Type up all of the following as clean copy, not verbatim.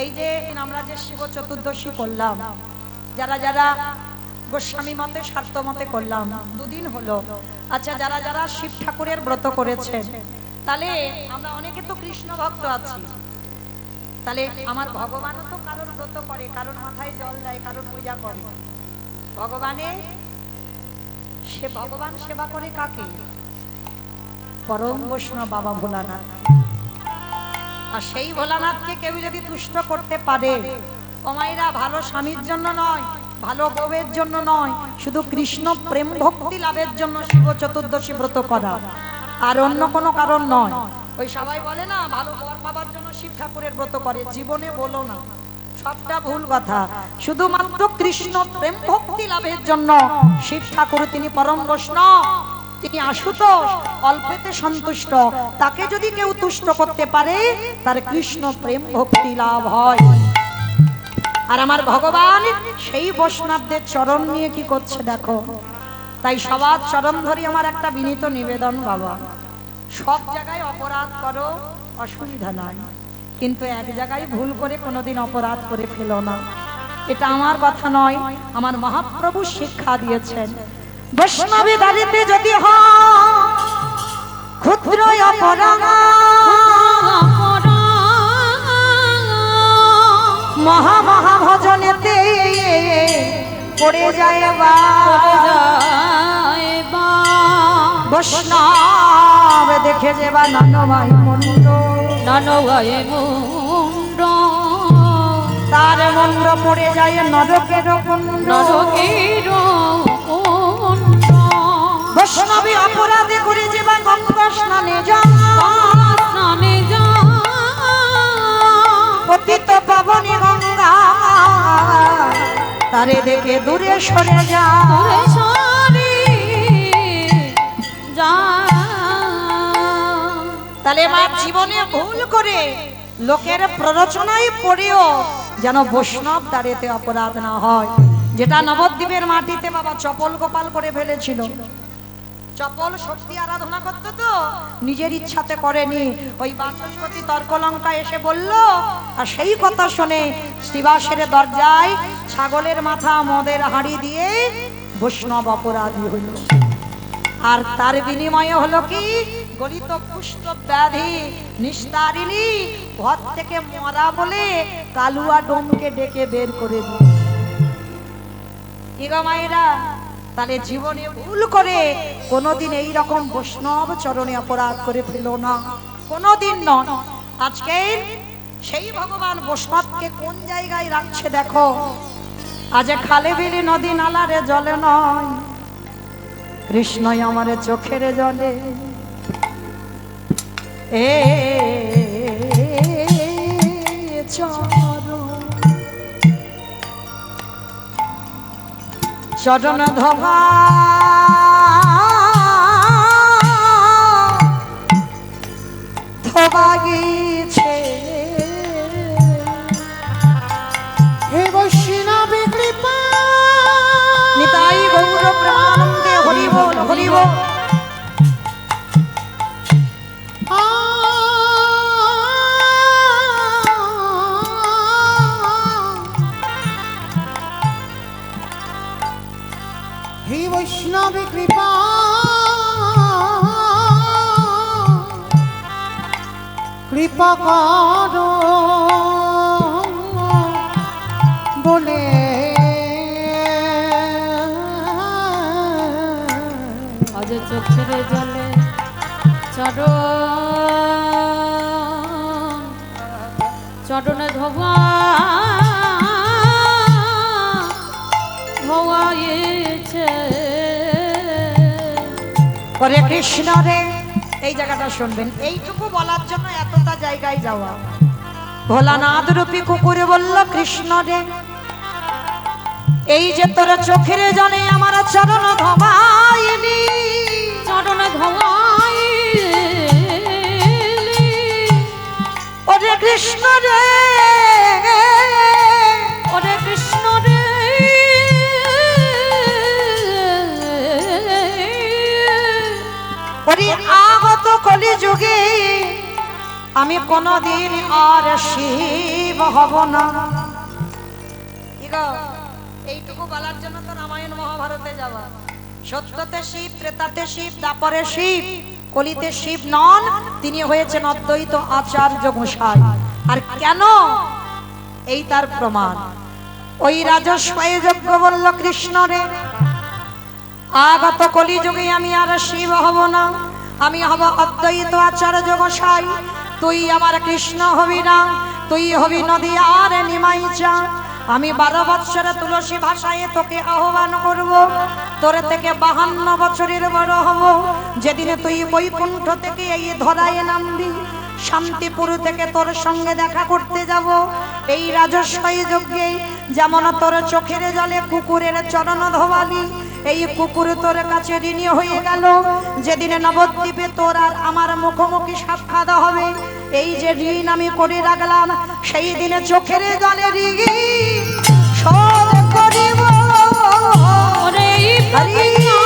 এই যে আমরা যে শিব চতুর্দশী করলাম, যারা যারা গোস্বামী মতে স্বার্থ মতে করলাম, দুদিন হলো। আচ্ছা, যারা যারা শিব ঠাকুরের ব্রত করেছেন, তাহলে আমরা অনেকে তো কৃষ্ণ ভক্ত আছি, তাহলে আমার ভগবানও তো কারোর ব্রত করে, কারোর মাথায় জল দেয়, কারোর পূজা করে। ভগবানের সে ভগবান সেবা করে কাকে? পরম বৈষ্ণব বাবা ভোলানাথ। আর সেই ভোলানাথকে কেউ যদি তুষ্ট করতে পারে, ওমাইরা ভালো স্বামীর জন্য নয়, ভালো বউয়ের জন্য নয়, শুধু কৃষ্ণ প্রেম ভক্তি লাভের জন্য শিব চতুর্দশী ব্রত করা, আর অন্য কোনো কারণ নয়। ওই সবাই বলে না ভালো বর পাবার জন্য শিব ঠাকুরের ব্রত করে, জীবনে বলো না, সবটা ভুল কথা। শুধুমাত্র কৃষ্ণ প্রেম ভক্তি লাভের জন্য শিব ঠাকুর তিনি পরম বৈষ্ণব, তিনি আশুতোষ, অল্পেতে সন্তুষ্ট। তাকে যদি কেউ তুষ্ট করতে পারে, তার কৃষ্ণ প্রেম ভক্তি লাভ হয়। আর আমার ভগবান সেই বৈষ্ণবদের চরণ নিয়ে কি করছে দেখো। তাই সবার চরণ ধরি আমার একটা বিনীত নিবেদন, বাবা সব জায়গায় অপরাধ করো, অসুবিধা নাই, কিন্তু এক জায়গায় ভুল করে কোনোদিন অপরাধ করে ফেলো না। এটা আমার কথা নয়, আমার মহাপ্রভু শিক্ষা দিয়েছেন। বৈষ্ণবী দাঁড়িতে যদি হয় ক্ষুদ্র অপরাধ, মহা মহা ভজনেতে পড়ে যায় বা বৈষ্ণব দেখে যাবা নানবাই মুন্ড, নানবাই মুন্ড, তার মুন্ড পড়ে যায় নরকের কুণ্ড, নরকের কুণ্ড। বৈষ্ণবী অপরাধে করে যাবা গঙ্গা স্নানে যান, স্নানে যা পতিত পাবনী গঙ্গা, তারে দেখে দূরে সরে যা, তাহলে আমার জীবনে ভুল করে লোকের প্ররোচনায় পড়েও যেন বৈষ্ণব দাঁড়িয়ে অপরাধ না হয়। যেটা নবদ্বীপের মাটিতে বাবা চপল গোপাল করে ফেলেছিল। চপল শক্তি আরাধনা করতে তো নিজের ইচ্ছাতে করেনি, ওই বাচস্পতি তর্কলঙ্কা এসে বলল, আর সেই কথা শুনে শ্রীবাসের দরজায় ছাগলের মাথা মদের হাঁড়ি দিয়ে বৈষ্ণব অপরাধী হইল। আর তার বিনিময়ে হলো কি, গলিত কুষ্ঠ ব্যাধি নিস্তারিণী ঘর থেকে মরা বলে কালুয়া ডোমকে ডেকে বের করে দিল। কি গো মায়েরা, তাহলে জীবনে ভুল করে কোনোদিন এই রকম বৈষ্ণব চরণে অপরাধ করে ফেলো না, কোনোদিন নয়। আজকে সেই ভগবান বৈষ্ণবকে কোন জায়গায় রাখছে দেখো। আজ খালে বিলি নদী নালারে জলে নয়, কৃষ্ণই আমার চোখের জলে। এ চরণ ধোবা ধোবা গিয়েছে, হে বৈষ্ণবী কৃপা, নিতাই গৌর প্রেমানন্দে হরি বল হরি বল। হে বৈষ্ণবী কৃপা, কৃপা করো বলে আজ চোখের জলে চরণে ধোবা ধোয়াইছে। হরে কৃষ্ণ রে, এই জায়গাটা শুনবেন, এইটুকু বলার জন্য এতটা জায়গায় যাওয়া। ভোলানাথ রূপী কুকুরে বলল, কৃষ্ণ রে এই যে তোর চোখের জলে আমার চরণ ধোবাইলি, চরণ ধোয়াইলি, ওরে কৃষ্ণ রে, ওরে কৃষ্ণ রে, ওরে আগত কলি যুগে আমি কোনদিন আর শিব শিব হব না। কি গো, এইটুকু বলার জন্য তো রামায়ণ মহাভারতে যাওয়া। সত্যতে শিব, ত্রেতাতে শিব, দ্বাপরে শিব, কলিতে শিব নন, তিনি হয়েছেন অদ্বৈত আচার্য গোসাই। আর কেন, এই তার প্রমাণ। ওই রাজস্বয়ে যজ্ঞ বলল কৃষ্ণ রে, আগত কলিযুগে আমি আর শিব হব না, আমি হব অদ্বৈত আচার্য গোসাই। তুই আমার কৃষ্ণ হবি না, তুই হবি নদী আর নিমাই চা। আমি 12 বৎসরে তুলসী ভাষায় তোকে আহ্বান করব, তোর থেকে 52 বছরের বড় হব। যেদিনে তুই বৈকুণ্ঠ থেকে এই ধরায় নামবি, শান্তিপুর থেকে তোর সঙ্গে দেখা করতে যাব। এই রাজস্বই যজ্ঞে যেমন তোর চোখের জলে কুকুরের চরণ ধোয়ালি, এই কুকুর তোর কাছে ঋণী হয়ে গেল। যেদিনে নবদ্বীপে তোর আর আমার মুখোমুখি সাক্ষাৎ হবে, এই যে ঋণ আমি করে রাখলাম, সেই দিনে চোখের জলে ঋণ শোধ করিব। ওরে এই প্রতিজ্ঞা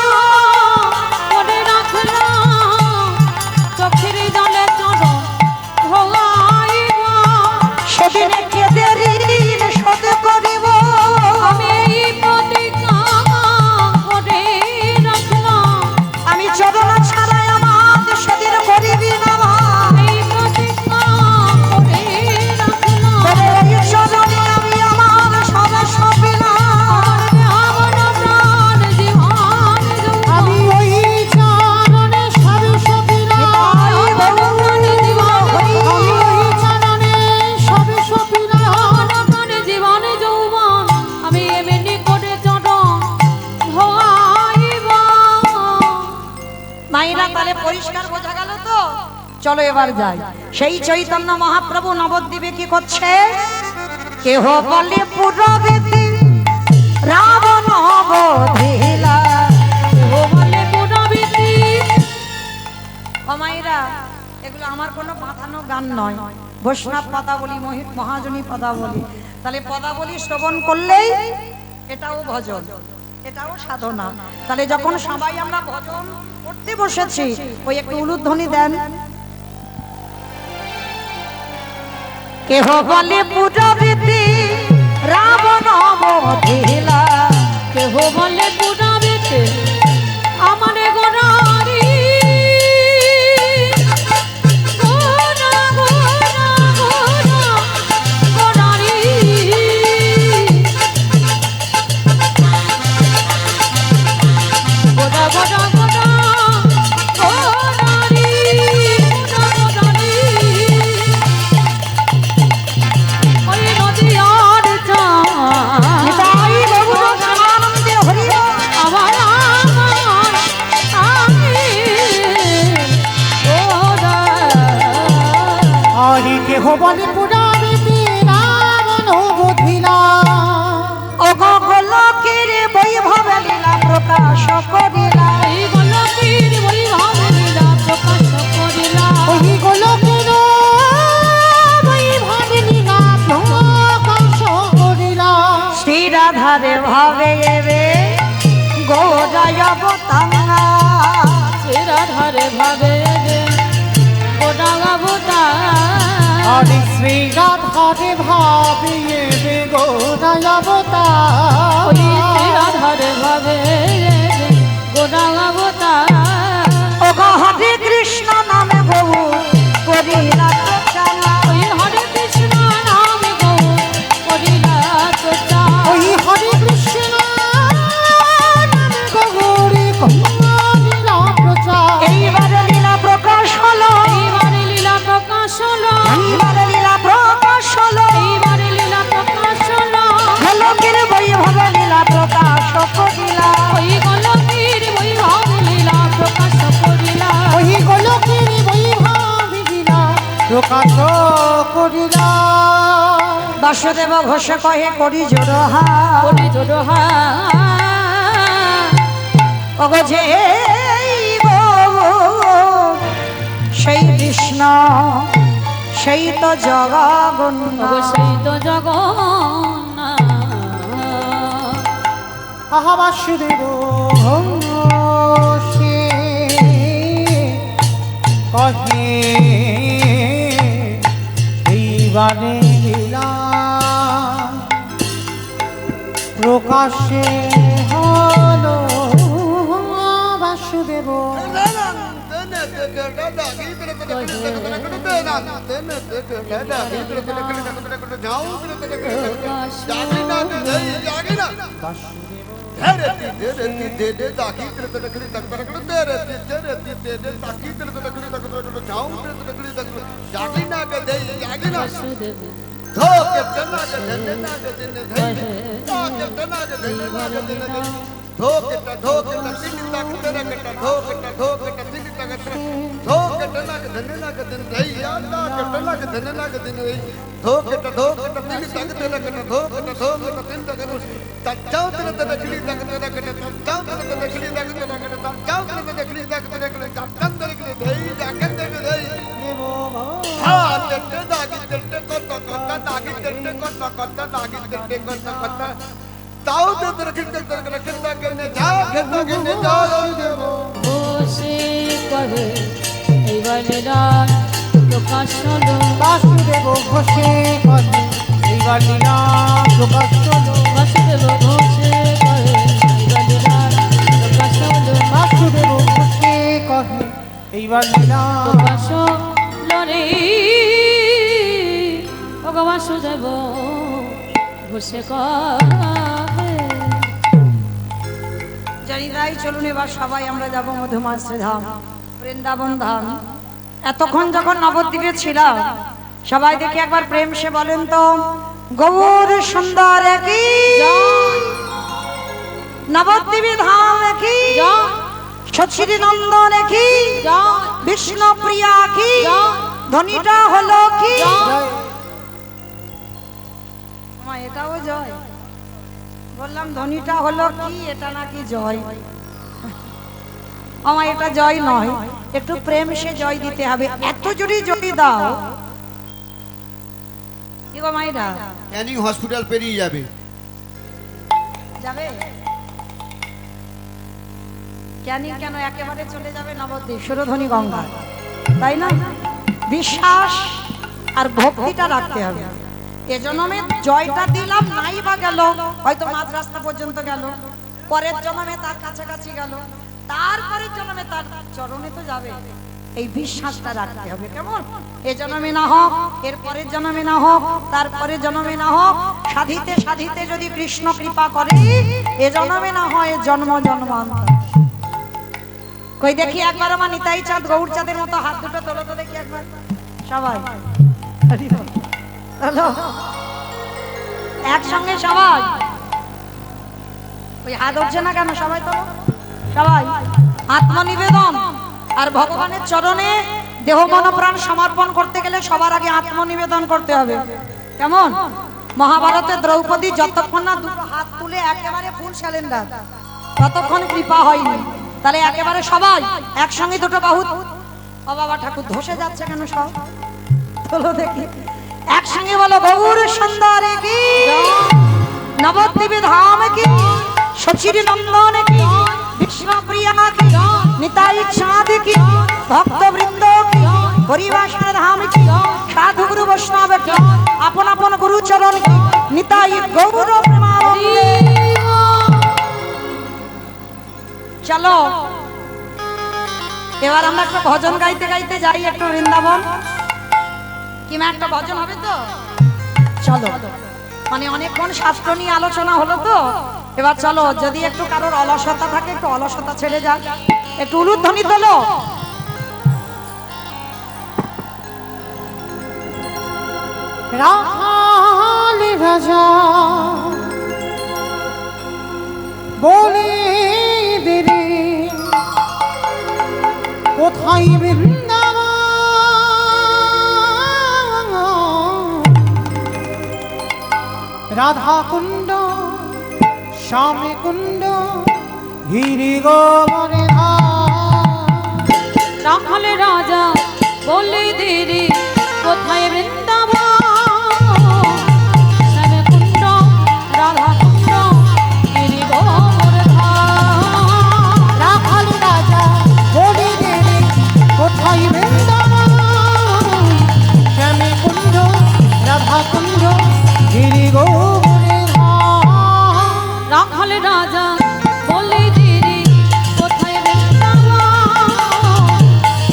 করে রাখলাম, চোখের জলে চরণ ধোয়াইব। সেদিনে কেঁদে ঋণ শোধ করিব। আমি এই প্রতিজ্ঞা করে রাখলাম, আমি চরণ ছাড়াই আমার সেদিন করিবি না ভাই। এই প্রতিজ্ঞা করে রাখলাম। তোর এই চরণে আমি আমার সর্বস্ব পেলাম। আমার প্রাণ জীবন আমি ওই চরণে সর্বস্ব পেলাম। নিতাই গৌর আমি ওই চরণে সর্বস্ব পেলাম। আমার প্রাণ জীবন যৌবন আমি এমনি করে চরণ ধোয়াইব। মাইরা তাহলে পরিষ্কার বোঝা গেল তো। চলো এবার যাই। সেই চৈতন্য মহাপ্রভু নবদ্বীপে কি করছে? কেহ বলে পুরবীতি রাবণ বধিলা। ও বলে পুরবীতি। ও মাইরা, এগুলো আমার কোনো বাঁধানো গান নয়, বৈষ্ণব পদাবলী, মহাজনী পদাবলী। তাহলে পদাবলী শ্রবণ করলেই এটাও ভজন, এটাও সাধনা। তাহলে যখন সবাই আমরা ভজন করতে বসেছি, ওই একটু উলুধ্বনি দেন। কেহ বলে পুরবীতি রাবণ বধিলা। কেহ বলে পুরবীতি আমার গোরারি। গোরা গোরা গোরা গোরারি। গোরা গোরা গোরা গোরারি। গোরা গোরারি। ওই নদী আর চা নিতাই গৌর প্রেমানন্দে হরি বল। আমার আমার আমি ওরা হরি কেহ বলে পুরাবীতি রাবণ বধিলা। ওগো গোলকের বৈভব লীলা প্রকাশ করিলা। এই গোলকের বৈভব লীলা প্রকাশ করিলা। ওই গোলকের বৈভব লীলা প্রকাশ করিলা। শ্রী রাধারে ভাবে এবে গৌরায় অবতারা। রাধারে ভাবে গোটা গাবতা। হরি শ্রী রাধারে ভাবিয়ে বেগোরায় অবতার। ওই রাধারে ভাবে গোটা গাবতা। ওগো হরে কৃষ্ণ নামে গৌ করিলা প্রচারা। ওই হরে কৃষ্ণ নাম গো করিলা তোতা। ওই হরে কৃষ্ণ নামে গৌরী করিলা প্রচার। এইবারে লীলা প্রকাশ হলো, এইবারে লীলা প্রকাশ হলো। এইবারে লীলা প্রকাশ হলো। এইবারে লীলা প্রকাশ হলো। গোলকের বৈভব লীলা প্রকাশ করিলা। ওই গোলকের বৈভব লীলা প্রকাশ করিলা। ওই গোলকের বৈভব লীলা প্রকাশ করিলা। বাসুদেব ঘোষ কহে করি জোড়হা। করি জোড়হা। ওগো যে সেই কৃষ্ণ, সেই তো জগন্নাথ। অবশ্যই তো জগন্নাথ। আহা বাসুদেব সে কহে এইবারে লীলা প্রকাশ্যে হলো বাসুদেব বসে কহে এইবার লীলা প্রকাশ হলো বাসুদেব ঘোষে করে এইবার লীলা প্রকাশ হলো বাসুদেব ঘোষে কহে এইবার লীলা প্রকাশ হলো বাসুদেব ঘোষে কহে এইবার লীলা প্রকাশ হলো রে ওগো বাসুদেব ঘোষে কহে জানি তাই চলুন এবার সবাই আমরা যাবো মধুমাশ্রী ধাম বৃন্দাবন ধাম। এতক্ষণ যখন নবদ্বীপে ছিলাম সবাই দেখি একবার প্রেম সে বলেন তো গৌর সুন্দর কি নবদ্বীপে ধাম কি সচির নন্দন কি বিষ্ণু প্রিয়া কি ধ্বনিটা হলো কি এটাও জয় বললাম ধ্বনিটা হলো কি এটা নাকি জয় আমার এটা জয় নয় একটু প্রেম সে জয় দিতে হবে এত যদি জয় দাও কি গো মাইরা ক্যানিং হসপিটাল পেরিয়ে যাবে যাবে ক্যানিং কেন একেবারে চলে যাবে নবদ্বীপ সুরধ্বনি গঙ্গা তাই না বিশ্বাস আর ভক্তিটা রাখতে হবে এজন্যে জয়টা দিলাম নাই বা গেল হয়তো মাঝ রাস্তা পর্যন্ত গেল পরের জন্মে তার কাছাকাছি গেল তারপরের জন্মে তার চরণে তো যাবে এই বিশ্বাসটা রাখতে হবে কেমন এ জন্মে না হোক এর পরের জন্মে না হোক তারপরের জন্মে না হোক সাধিতে সাধিতে যদি কৃষ্ণ কৃপা করে এ জন্মে না হয় জন্ম জন্মান্তর কই দেখি একবার আমার নিতাই চাঁদ গৌর চাঁদের মতো হাত দুটো তোলো তো দেখি একবার সবাই হ্যালো একসঙ্গে সবাই ওই হাত উঠছে না কেন সবাই তো সবাই আত্মনিবেদন আর ভগবানের চরণে দেহ মন প্রাণ সমর্পণ করতে গেলে সবার আগে আত্মনিবেদন করতে হবে কেমন মহাভারতে দ্রৌপদী যতক্ষণ না দুটো হাত তুলে একেবারে ফুল সিলিন্ডার ততক্ষণ কৃপা হয়নি তাহলে একেবারে সবাই একসঙ্গে দুটো বাহু ও বাবা ঠাকুর ধসে যাচ্ছে কেন সব চলো দেখি একসঙ্গে বলো গৌর সুন্দর কি নবদ্বীপে ধাম কি সচির নন্দন কি বিষ্ণু প্রিয়া কি নিতাই চাঁদ কি ভক্ত বৃন্দ কি পরিবাসন ধাম কি সাধু গুরু বৈষ্ণব কি আপন আপন গুরু চরণ কি নিতাই গৌর প্রেমানন্দে চলো এবার আমরা একটা ভজন গাইতে গাইতে যাই একটু বৃন্দাবন কিমা একটা ভজন হবে তো চলো মানে অনেকক্ষণ শাস্ত্র নিয়ে আলোচনা হলো তো এবার চলো যদি একটু কারোর অলসতা থাকে একটু অলসতা ছেড়ে যাক একটু উলুধ্বনি তোলো রাখালি রাজা বলে দেরি কোথায় বৃন্দাবন রাধা কুণ্ড শ্যামে কুণ্ড গিরি গোবরে রাখালে রাজা বলে দেরি কোথায় বৃন্দাবন শ্যামে কুণ্ড রাধা কুণ্ড গিরি গোবর্ধন রাখালি রাজা বলে দেরি কোথায় বৃন্দাবন শ্যামে কুণ্ড রাধা কুণ্ড গিরি গোবরে রাজা বলি দিদি কোথায় বৃন্দাবন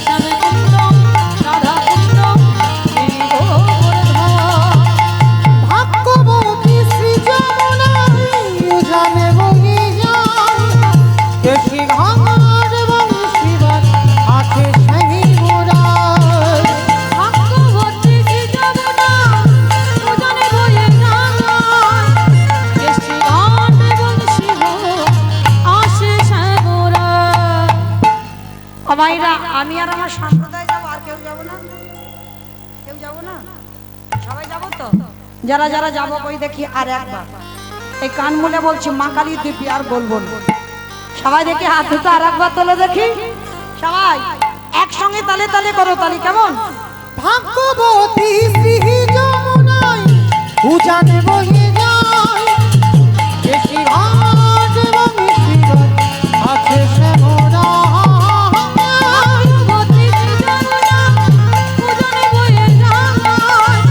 শ্যামকুণ্ড রাধাকুণ্ড ভাগ্যবতী শ্রী যমুনায় উজানে বয়ে যায় কেশি ভাঙার এবং শিবার আছে সেই মোরার ভাগ্যবতী শ্রী যমুনা উজানে বয়ে যায় কেশি ঘাট এবং শিব আসে শ্যামরা। ও মাইরা, আমি আর আমার সম্প্রদায় যাবো, আর কেউ যাবো না? কেউ যাবো না? সবাই যাবো তো? যারা যারা যাবো কই দেখি আর একবার এই কান মুলে বলছি, মা কালী দিব্যি আর বলবো না। সবাই দেখি হাত দুটো আর একবার তোলো দেখি, সবাই একসঙ্গে তালে তালে করো তালি, কেমন? ভাগ্যবতী শ্রী যমুনায় উজানে বয়ে যায় কেশি ঘাট এবং শিবার আছে সেই মোরার ভাগ্যবতী শ্রী যমুনা উজানে বয়ে যায়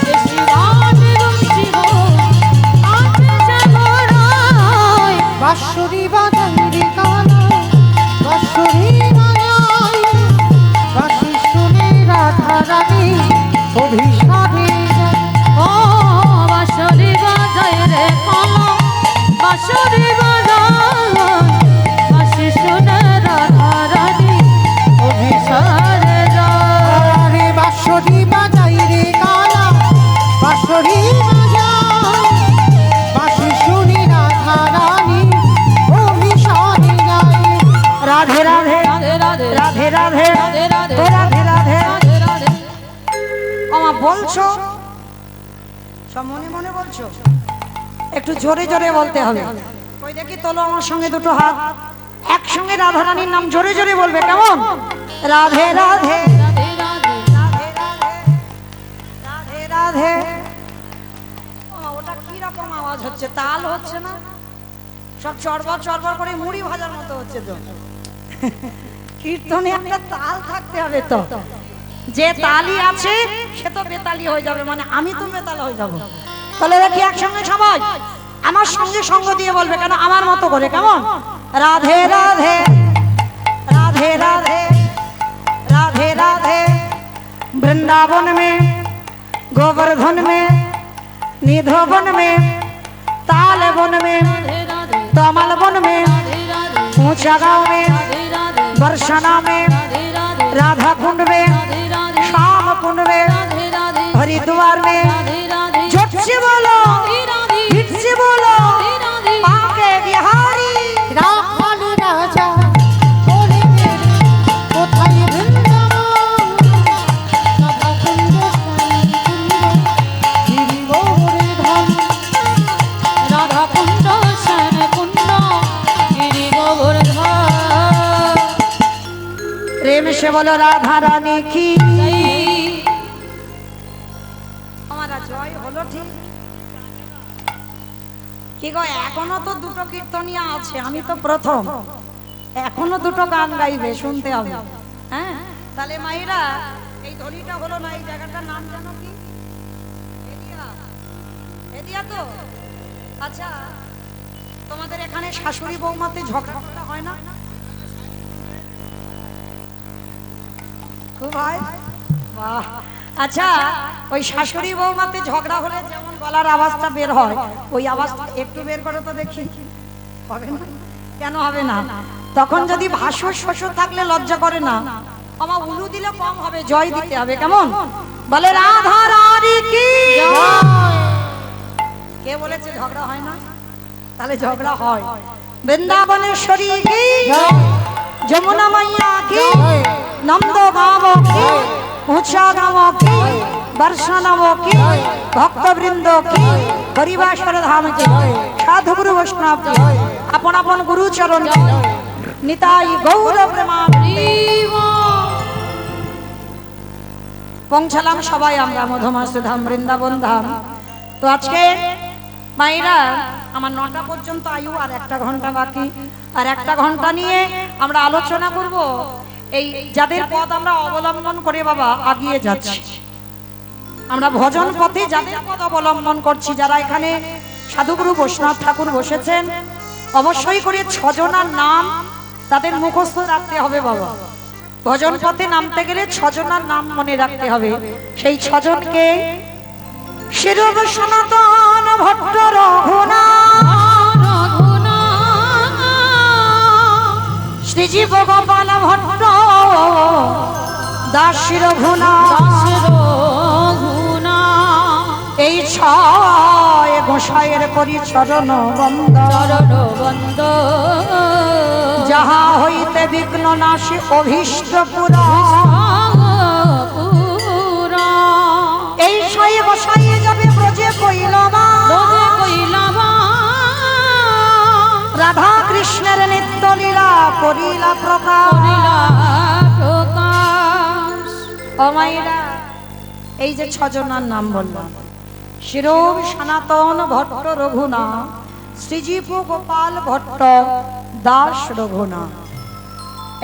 কেশি ঘাট এবং শিব আসে শ্যামরায়। বাঁশরি বাজাই রে কানা বাঁশরি বাজাই বাঁশি শুনে রাধা রানী অভিসারে যায় ও বাঁশরি বাজায় রে কমল বাঁশরি বাজায় বাঁশি শুনে রাধা রানী অভিসারে যায়। আরে বাঁশরি বাজাই রে কানা বাঁশরি বাজাই বাঁশি শুনে রাধা রানী অভিসারে যায় রাধে রাধে রাধে রাধে রাধে রাধে রাধে রাধে ও রাধে রাধে। রাধে রাধে। আমা বলছো সব মনে মনে বলছো, একটু জোরে জোরে বলতে হবে। ওই দেখি তোলো আমার সঙ্গে দুটো হাত, একসঙ্গে রাধারানীর নাম জোরে জোরে বলবে, কেমন? রাধে রাধে রাধে রাধে রাধে রাধে রাধে রাধে। ওটা কি রকম আওয়াজ হচ্ছে? তাল হচ্ছে না? সব চড়বড় চড়বড় করে মুড়ি ভাজার মতো হচ্ছে তো। কীর্তনে একটা তাল থাকতে হবে তো, যে তালি আছে সে তো বেতালি হয়ে যাবে, মানে আমি তো বেতাল হয়ে যাব। তাহলে দেখি একসঙ্গে সবাই আমার সঙ্গে সঙ্গ দিয়ে বলবে, কেন আমার মতো করে, কেমন? রাধে রাধে রাধে রাধে राधे राधे वृंदावन में गोवर्धन में निधोवन में ताल वन में राधे तमल वन में राधे ऊंचा गांव में राधे बरसाना में राधे राधे राधा कुंड में राधे श्याम कुंड में राधे राधे हरिद्वार में राधे राधे झट से बोलो राधे हिट से बोलो राधे पाके बिहारी রাখাল রাজা বলে গেলে কোথায় বৃন্দাবন রাধাকুণ্ড শ্যামকুণ্ড গিরিগোরে ধাম राधा कुंड श्याम कुंड गिरि गोवर्धन। प्रेम से बोलो राधा रानी की जय। हमारा जय হলো ঠিক কি গো? এখনো তো দুটো কীর্তনিয়া আছে, আমি তো প্রথম, এখনো দুটো গান গাইবে, শুনতে হবে। হ্যাঁ, তাহলে মাইরা এই ধনিটা হলো না, এই জায়গাটার নাম জানো কি? এদিয়া, এদিয়া তো। আচ্ছা, তোমাদের এখানে শাশুড়ি বৌমাতে ঝগড়া হয় না? খুব হয়? বাহ। আচ্ছা, ওই শাশুড়ি বৌমাতে ঝগড়া হলে যেমন গলার আওয়াজটা বের হয়, ওই আওয়াজ একটু বের করে তো দেখি। হবে না? কেন হবে না? তখন যদি ভাসুর শ্বশুর থাকলে লজ্জা করে না, আমার উলু দিলে কম হবে, জয় দিতে হবে, কেমন? বলে রাধা রানী কি কে বলেছে ঝগড়া হয় না? তাহলে ঝগড়া হয়। বৃন্দাবনেশ্বরী কি, যমুনা মাইয়া কি, নন্দ গাঁও কি, ऊंचा गाँव की, बरसानाव की, भक्तवृंद की, हरिवासर धाम की, साधु गुरु वैष्णव की, अपन अपन गुरु चरण की, निताई गौर प्रेमानंदे। পৌঁছালাম সবাই আমরা মধুমাসি ধাম, বৃন্দাবন ধাম। তো আজকে মায়েরা আমার 9টা পর্যন্ত আয়ু, আর 1টা ঘন্টা বাকি, আর 1টা ঘন্টা নিয়ে আমরা আলোচনা করব এই যাদের পথ আমরা অবলম্বন করে বাবা আগিয়ে যাচ্ছি, আমরা ভজন পথে যাদের পথ অবলম্বন করছি, যারা এখানে সাধুগুরু বৈষ্ণব ঠাকুর বসেছেন, অবশ্যই করে ছজনার নাম তাদের মুখস্থ রাখতে হবে বাবা। ভজন পথে নামতে গেলে ছজনার নাম মনে রাখতে হবে। সেই ছজনকে শিরব সনাতন ভট্ট রঘুনাথ, শ্রীজীব গোপাল ভট্ট দাস রঘুনাথ, এই ছয় গোসাইয়ের পরিচরণ বন্দ, যাহা হইতে বিঘ্ন নাশী অভীষ্ট পুরা। এই ছয় গোসাই যাবে ব্রজে কৈলবা, রাধা কৃষ্ণের নিত্য লীলা করিলা প্রকাশ। ও মাইরা, এই যে ছজনার নাম বললাম, শিরব সনাতন ভট্ট রঘুনাথ, শ্রীজীব গোপাল ভট্ট দাস রঘুনাথ,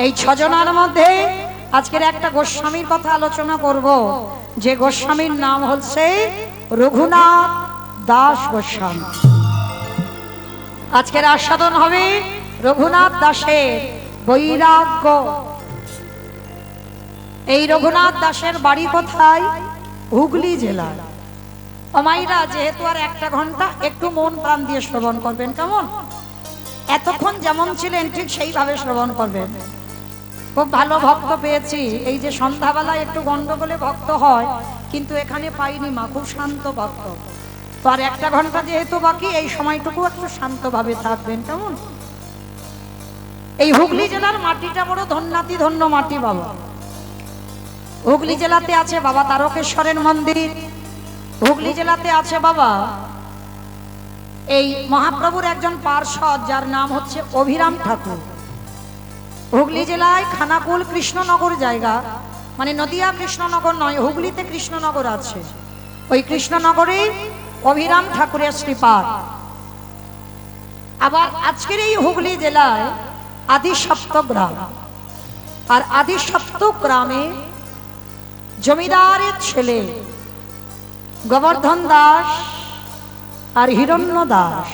এই ছজনার মধ্যে আজকের একটা গোস্বামীর কথা আলোচনা করব, যে গোস্বামীর নাম হচ্ছে রঘুনাথ দাস গোস্বামী। আজকের আস্বাদন হবে রঘুনাথ দাসের বৈরাগ্য। এই রঘুনাথ দাসের বাড়ি কোথায়? হুগলি জেলার। অমাইরা, যেহেতু আর একটা ঘন্টা, একটু মন প্রাণ দিয়ে শ্রবণ করবেন, কেমন? এতক্ষণ যেমন ছিলেন ঠিক সেইভাবে শ্রবণ করবেন। খুব ভালো ভক্ত পেয়েছি। এই যে সন্ধ্যাবেলায় একটু গন্ডগোলে ভক্ত হয়, কিন্তু এখানে পাইনি মা, খুব শান্ত ভক্ত। তো আর একটা ঘন্টা যেহেতু বাকি, এই সময়টুকু একটু শান্তভাবে থাকবেন, কেমন? এই হুগলি জেলার মাটিটা বড় ধন্যাতি ধন্য মাটি বাবা। হুগলি জেলাতে আছে বাবা তারকেশ্বরের মন্দির, হুগলি জেলাতে আছে বাবা এই মহাপ্রভুর একজন পার্ষদ, যার নাম হচ্ছে অভিরাম ঠাকুর। হুগলি জেলায় খানাকুল কৃষ্ণনগর জায়গা, মানে নদিয়া কৃষ্ণনগর নয়, হুগলিতে কৃষ্ণনগর আছে। ওই কৃষ্ণনগরে অভিরাম ঠাকুরের শ্রীপাদ। আবার আজকের এই হুগলি জেলায় আদি সপ্ত গ্রাম, আর আদি সপ্ত গ্রামে জমিদারের ছেলে গোবর্ধন দাস আর হিরণ্য দাস।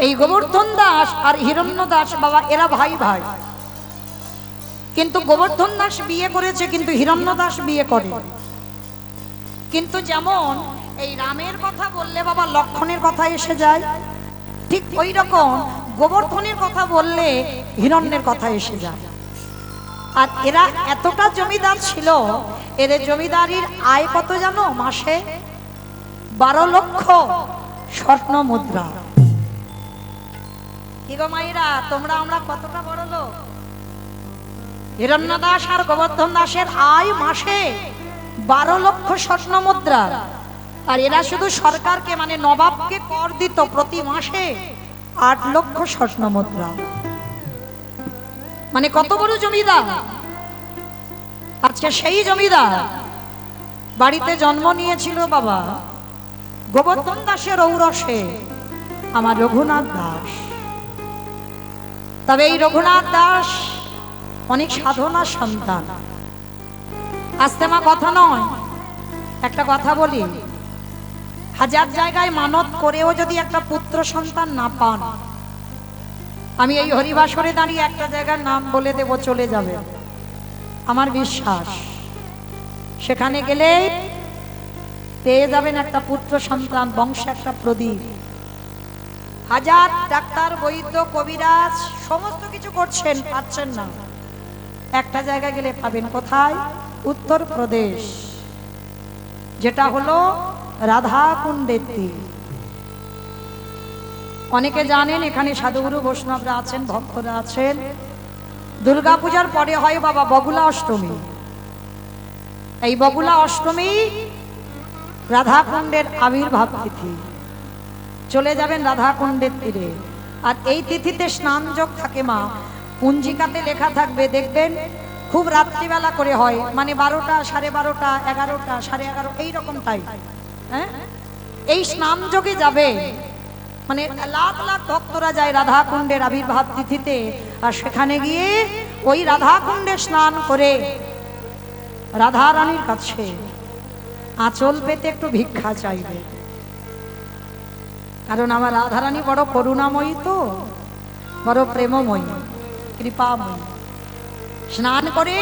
এই গোবর্ধন দাস আর হিরণ্য দাস বাবা, এরা ভাই ভাই। কিন্তু গোবর্ধন দাস বিয়ে করেছে, কিন্তু হিরণ্য দাস বিয়ে করে। কিন্তু যেমন এই রামের কথা বললে বাবা লক্ষণের কথা এসে যায়, ঠিক ওই রকম গোবর্ধনের কথা বললে হিরণ্যের কথা এসে যায়। আর এরা এতটা জমিদার ছিল, এদের জমিদারির আয় কত জানো? মাসে 12 লক্ষ স্বর্ণ মুদ্রা। কি গো মাইরা, তোমরা আমরা কতটা বড় লোক? হিরণ্য দাস আর গোবর্ধন দাসের আয় মাসে 12 লক্ষ স্বর্ণ মুদ্রা। আর এরা শুধু সরকারকে, মানে নবাবকে কর দিত প্রতি মাসে 8 লক্ষ স্বর্ণ মুদ্রা। মানে কত বড় জমিদার। আজকে সেই জমিদার বাড়িতে জন্ম নিয়েছিল বাবা গোবর্ধন দাসের ঔরসে আমার রঘুনাথ দাস। তবে এই রঘুনাথ দাস অনেক সাধনার সন্তান। আস্তে মা কথা নয়, একটা কথা বলি, হাজার জায়গায় মানত করেও যদি একটা পুত্র সন্তান না পান, আমি এই হরিবাসরে দাঁড়িয়ে একটা জায়গার নাম বলে দেব, চলে যাবে, আমার বিশ্বাস সেখানে গেলে পেয়ে যাবেন একটা পুত্র সন্তান, বংশে একটা প্রদীপ। হাজার ডাক্তার, বৈদ্য, কবিরাজ সমস্ত কিছু করছেন, পাচ্ছেন না। একটা জায়গায় গেলে পাবেন, কোথায়? উত্তরপ্রদেশ, যেটা হলো রাধা কুণ্ডের তীর। অনেকে জানেন এখানে সাধুগুরু বৈষ্ণবরা আছেন, ভক্তরা আছেন। দুর্গাপূজার পরে হয় বাবা বগুলা অষ্টমী। এই বগুলা অষ্টমী রাধাকুণ্ডের আবির্ভাব তিথি। চলে যাবেন রাধাকুণ্ডের তীরে, আর এই তিথিতে স্নান যোগ থাকে মা, পুঞ্জিকাতে লেখা থাকবে, দেখবেন খুব রাত্রিবেলা করে হয়, মানে 12টা, 12:30, 11টা, 11:30 এইরকম টাইম। হ্যাঁ, এই স্নান যোগে যাবে, মানে লাখ লাখ ভক্তরা যায় রাধাকুণ্ডের আবির্ভাব তিথিতে, আর সেখানে গিয়ে ওই রাধাকুণ্ডে স্নান করে রাধা রানীর কাছে আঁচল পেতে একটু ভিক্ষা চাইবে। কারণ আমার রাধারানী বড় করুণাময়ী, তো বড় প্রেমময়ী, কৃপাময়ী। স্নান করে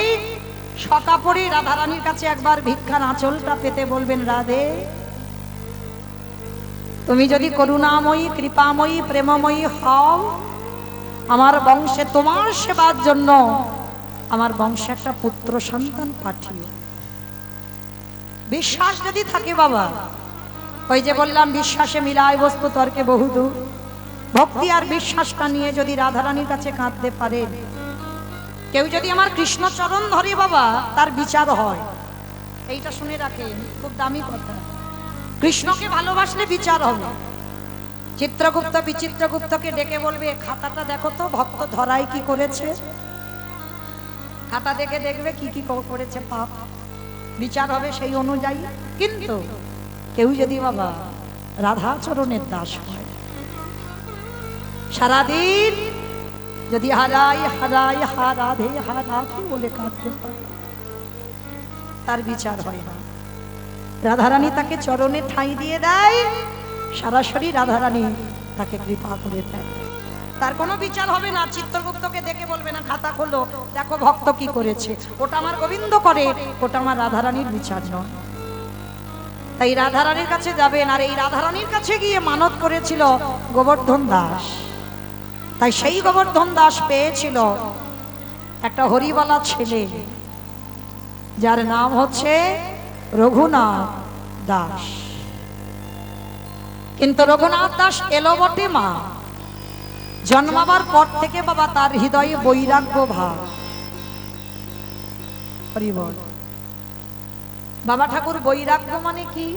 সকাপড়ে রাধারানীর কাছে একবার ভিক্ষার আঁচলটা পেতে বলবেন, রাধে তুমি যদি করুণাময়ী, কৃপাময়ী, প্রেমময়ী হও, আমার বংশে তোমার সেবার জন্য আমার বংশে একটা পুত্র সন্তান পাঠিও। বিশ্বাস যদি থাকে বাবা, ওই যে বললাম বিশ্বাসে মিলায় বস্তু তর্কে বহুদূর, ভক্তি আর বিশ্বাসটা নিয়ে যদি রাধারানীর কাছে কাঁদতে পারে, কেউ যদি আমার কৃষ্ণ চরণ ধরে বাবা, তার বিচার হয়। এইটা শুনে রাখেন, খুব দামি কথা। কৃষ্ণকে ভালোবাসলে বিচার হবে। চিত্রগুপ্ত বিচিত্রগুপ্তকে ডেকে বলবে, খাতাটা দেখো তো ভক্ত ধরাই কি করেছে। খাতা দেখে দেখবে কি কি করেছে পাপ, বিচার হবে সেই অনুযায়ী। কিন্তু কেউ যদি বাবা রাধাচরণের দাস হয়, সারাদিন যদি হারাই হারাই হারাধে হারাধে বলে কাঁদতে পারে, তার বিচার হয় না। রাধারানী তাকে চরণে ঠাঁই দিয়ে দেয়, সরাসরি রাধারানী তাকে কৃপা করে দেয়, তার কোনো বিচার হবে না। চিত্রগুপ্তকে দেখে বলবে না, খাতা খোলো দেখো ভক্ত কি করেছে, ওটা আমার গোবিন্দ করে, ওটা আমার রাধারানীর বিচার নয়। তাই রাধারানীর কাছে যাবেন। আর এই রাধারানীর কাছে গিয়ে মানত করেছিল গোবর্ধন দাস। তাই সেই গোবর্ধন দাস পেয়েছিল একটা হরিবালা ছেলে, যার নাম হচ্ছে রঘুনাথ দাস। কিন্তু রঘুনাথ দাস এলো বটে মা, জন্মাবার পর থেকে বাবা তার হৃদয়ে বৈরাগ্য ভাব। হরি বল। বাবা ঠাকুর বৈরাগ্য মানে কি,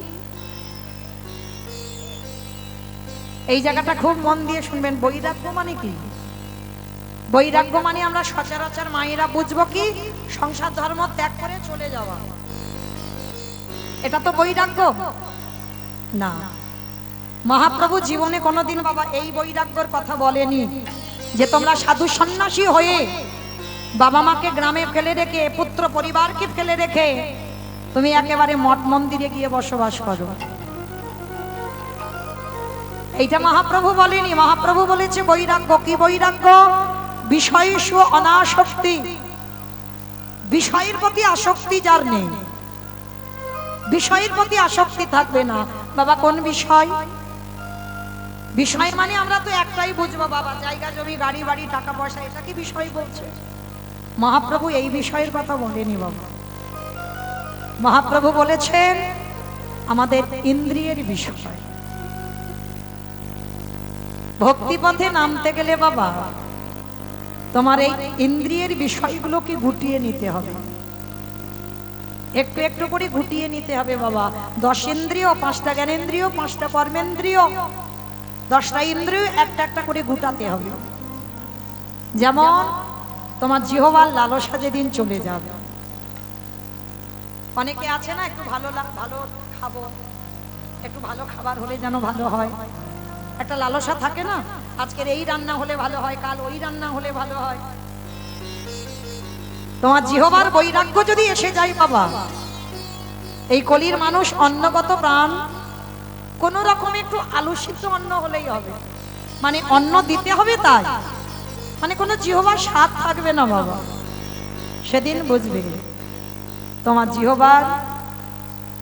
এই জায়গাটা খুব মন দিয়ে শুনবেন। বৈরাগ্য মানে কি? বৈরাগ্য মানে আমরা সচরাচর মায়েরা বুঝবো কি, সংসার ধর্ম ত্যাগ করে চলে যাওয়া, এটা তো বৈরাগ্য না। মহাপ্রভু জীবনে কোনোদিন বাবা এই বৈরাগ্যের কথা বলেনি যে তোমরা সাধু সন্ন্যাসী হয়ে বাবা মাকে গ্রামে ফেলে রেখে, পুত্র পরিবারকে ফেলে রেখে তুমি একেবারে মঠ মন্দিরে গিয়ে বসবাস করো। এইটা মহাপ্রভু বলেনি। মহাপ্রভু বলেছে বৈরাগ্য কি? বৈরাগ্য বিষয়েষু অনাসক্তি, বিষয়ের প্রতি আসক্তি যার নেই, বিষয়ের প্রতি আসক্তি থাকবে না। বাবা কোন বিষয়? বিষয় মানে আমরা তো একটাই বুঝবো বাবা, জায়গা জমি গাড়ি বাড়ি টাকা পয়সা, এটা কি বিষয় বলছে? মহাপ্রভু এই বিষয়ের কথা বলেনি বাবা। মহাপ্রভু বলেছেন আমাদের ইন্দ্রিয়ের বিষয়। ভক্তিপথে নামতে গেলে বাবা তোমার এই ইন্দ্রিয়ের বিষয়গুলোকে গুটিয়ে নিতে হবে, একটু একটু করে গুটিয়ে নিতে হবে বাবা। 10 ইন্দ্রিয়, 5টা জ্ঞানেন্দ্রিয়, 5টা কর্মেন্দ্রিয়, 10টা ইন্দ্রিয় একটা একটা করে গুটাতে হবে। যেমন তোমার জিহ্বার লালসা যেদিন চলে যাবে, অনেকে আছে না একটু ভালো ভালো খাবো, একটু ভালো খাবার হলে যেন ভালো হয়, একটা লালসা থাকে না, আজকের এই রান্না হলে ভালো হয়, কাল ওই রান্না হলে ভালো হয়। তোমার জিহ্বার বৈরাগ্য যদি এসে যায় বাবা, এই কলির মানুষ অন্নগত প্রাণ, কোন রকম একটু আলু সিদ্ধ অন্ন হলেই হবে, মানে অন্ন দিতে হবে, তাই মানে কোনো জিহ্বার স্বাদ থাকবে না বাবা। সেদিন বুঝবে তোমার জিহ্বার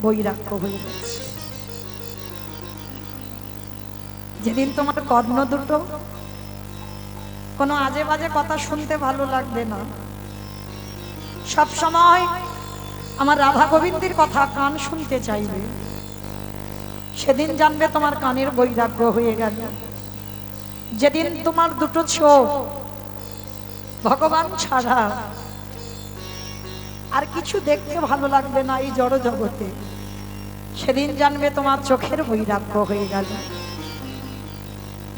বৈরাগ্য হয়ে গেছে। যেদিন তোমার কর্ণ দুটো কোনো আজে বাজে কথা শুনতে ভালো লাগবে না, সব সময় আমার রাধা গোবিন্দের কথা কান শুনতে চাইবে, সেদিন জানবে তোমার কানের বৈরাগ্য হয়ে গেল। যেদিন তোমার দুটো চোখ ভগবান ছাড়া আর কিছু দেখতে ভালো লাগবে না এই জড় জগতে, সেদিন জানবে তোমার চোখের বৈরাগ্য হয়ে গেল।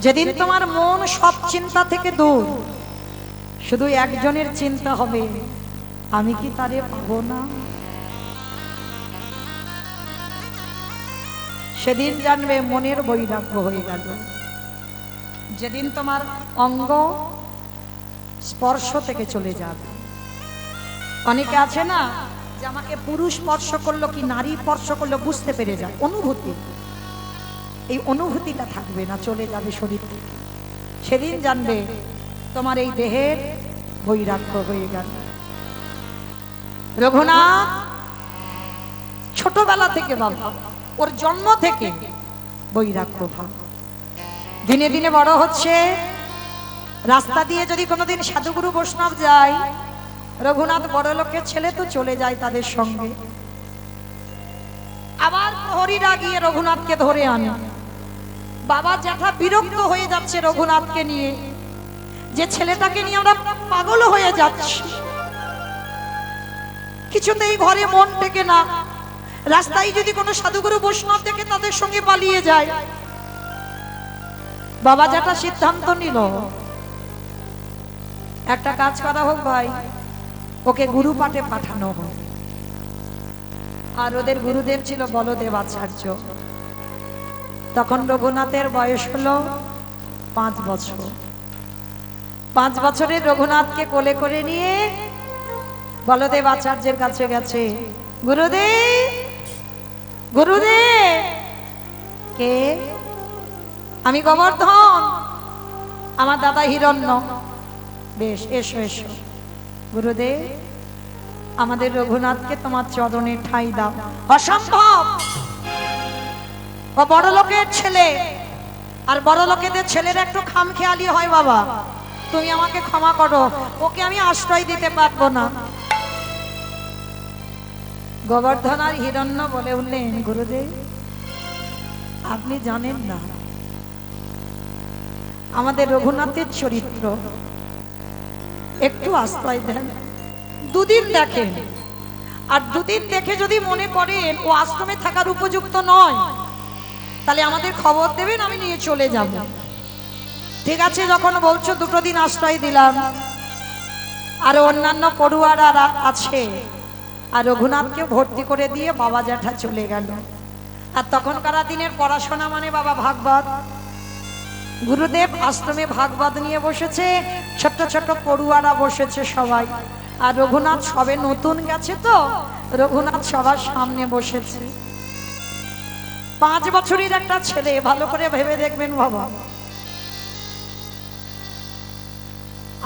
যেদিন তোমার মন সব চিন্তা থেকে দূর, শুধু একজনের চিন্তা হবে, আমি কি তারে পাবো না, সেদিন জানবে মনের বৈরাগ্য হয়ে গেল। যেদিন তোমার অঙ্গ স্পর্শ থেকে চলে যাবে, অনেকে আছে না যে আমাকে পুরুষ স্পর্শ করলো কি নারী স্পর্শ করলো বুঝতে পেরে যায়, অনুভূতি। এই অনুভূতিটা থাকবে না, চলে যাবে শরীর থেকে। সেদিন জানবে তোমার এই দেহের বৈরাগ্য হয়ে গেল। রঘুনাথ ছোটবেলা থেকে বাবা, ওর জন্ম থেকে বৈরাগ্য ভাব, দিনে দিনে বড় হচ্ছে। রাস্তা দিয়ে যদি কোনোদিন সাধুগুরু বৈষ্ণব যায়, রঘুনাথ বড় লোকের ছেলে তো চলে যায় তাদের সঙ্গে। আবার প্রহরীরা গিয়ে রঘুনাথকে ধরে আনে। বাবা জ্যাঠা বিরক্ত হয়ে যাচ্ছে রঘুনাথকে নিয়ে, যে ছেলেটাকে নিয়ে আমরা পাগল হয়ে যাচ্ছি, কিছুতেই ঘরে মন টেকে না। রাস্তায় যদি কোনো সাধুগুরু বৈষ্ণব দেখে তাদের সঙ্গে পালিয়ে যায়। বাবা জ্যাঠা সিদ্ধান্ত নিল, একটা কাজ করা হোক ভাই, ওকে গুরু পাঠে পাঠানো হোক। আর ওদের গুরুদেব ছিল বলদেব আচার্য। তখন রঘুনাথের বয়স হলো 5 বছর। 5 বছরের রঘুনাথকে কোলে করে নিয়ে বলদেব আচার্যের কাছে গেছে। গুরুদেব, গুরুদেব। কে? আমি গোবর্ধন, আমার দাদা হিরণ্য। বেশ, এসো এসো। গুরুদেব, আমাদের রঘুনাথকে তোমার চরণে ঠাঁই দাও। অসম্ভব, ও বড় লোকের ছেলে, আর বড় লোকেদের ছেলের একটু খামখেয়ালি হয় বাবা, তুমি আমাকে ক্ষমা করো, ওকে আমি আশ্রয় দিতে পারবো না। গোবর্ধন আর হিরণ্য বলে উঠলেন, গুরুদেব আপনি জানেন না আমাদের রঘুনাথের চরিত্র, একটু আশ্রয় দেন, 2 দিন দেখেন। আর 2 দিন দেখে যদি মনে করেন ও আশ্রমে থাকার উপযুক্ত নয়, তাহলে আমাদের খবর দেবেন, আমি নিয়ে চলে যাব। ঠিক আছে, যখন বলছো 2 দিন আশ্রয় দিলাম। আর অন্যান্য পড়ুয়ারা আছে, আর রঘুনাথকে ভর্তি করে দিয়ে বাবা জ্যাঠা চলে গেল। আর তখনকার দিনের পড়াশোনা মানে বাবা ভাগবত। গুরুদেব আশ্রমে ভাগবত নিয়ে বসেছে, ছোট্ট ছোট্ট পড়ুয়ারা বসেছে সবাই। আর রঘুনাথ সবে নতুন গেছে, তো রঘুনাথ সবার সামনে বসেছে। 5 বছরের একটা ছেলে, ভালো করে ভেবে দেখবেন বাবা।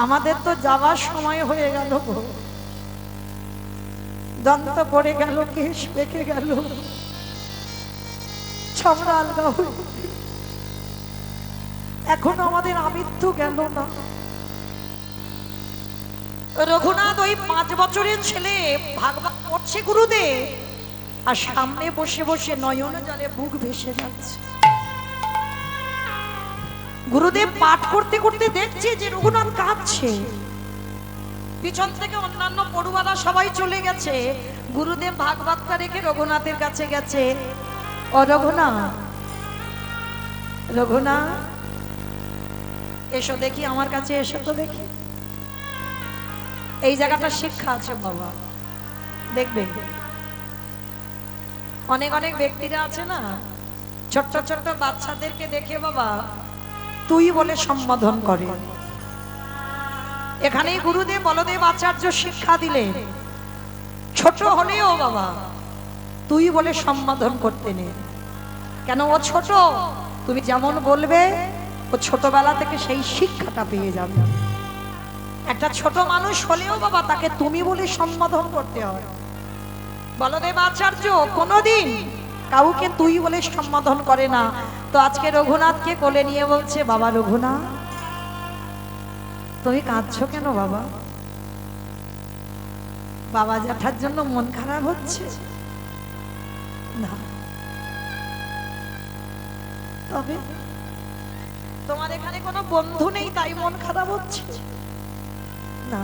আমাদের তো যাওয়ার সময় হয়ে গেল গো, দন্ত পড়ে গেল, কেশ পেকে গেল, ছমড়া আলগা হয়ে, এখন আমাদের আমৃত্যু গেল না। রঘুনাথ ওই 5 বছরের ছেলে ভাগবত পড়ছে গুরুদেব, আর সামনে বসে বসে নয়ন জলে বুক ভেসে যাচ্ছে। গুরুদেব পাঠ করতে করতে দেখছে যে রঘুনাথ কাঁদছে। পিছন থেকে অন্যান্য পড়ুয়ারা সবাই চলে গেছে, গুরুদেব ভাগবতটা রেখে রঘুনাথের কাছে গেছে। ও রঘুনাথ, রঘুনাথ এসো দেখি, আমার কাছে এসো তো দেখি। এই জায়গাটা শিক্ষা আছে বাবা, দেখবে অনেক অনেক ব্যক্তিরা আছে না, ছোট্ট ছোট্ট বাচ্চাদেরকে দেখে বাবা তুই বলে সম্বোধন করে। এখানেই গুরুদেব বলদেব আচার্য শিক্ষা দিলেন, ছোট হলেও বাবা তুই বলে সম্বোধন করতে নেই। কেন? ও ছোট, তুমি যেমন বলবে ও ছোটবেলা থেকে সেই শিক্ষাটা পেয়ে যাবে। একটা ছোট মানুষ হলেও বাবা তাকে তুমি বলে সম্বোধন করতে হয়। বলদেব আচার্য কোনোদিন কাউকে তুই বলে সম্বোধন করে না। তো আজকে রঘুনাথকে কোলে নিয়ে বলছে, বাবা রঘুনাথ তুমি কাঁদছো কেন বাবা? বাবা জ্যাঠার জন্য মন খারাপ হচ্ছে না? তবে তোমার এখানে কোনো বন্ধু নেই তাই মন খারাপ হচ্ছে না?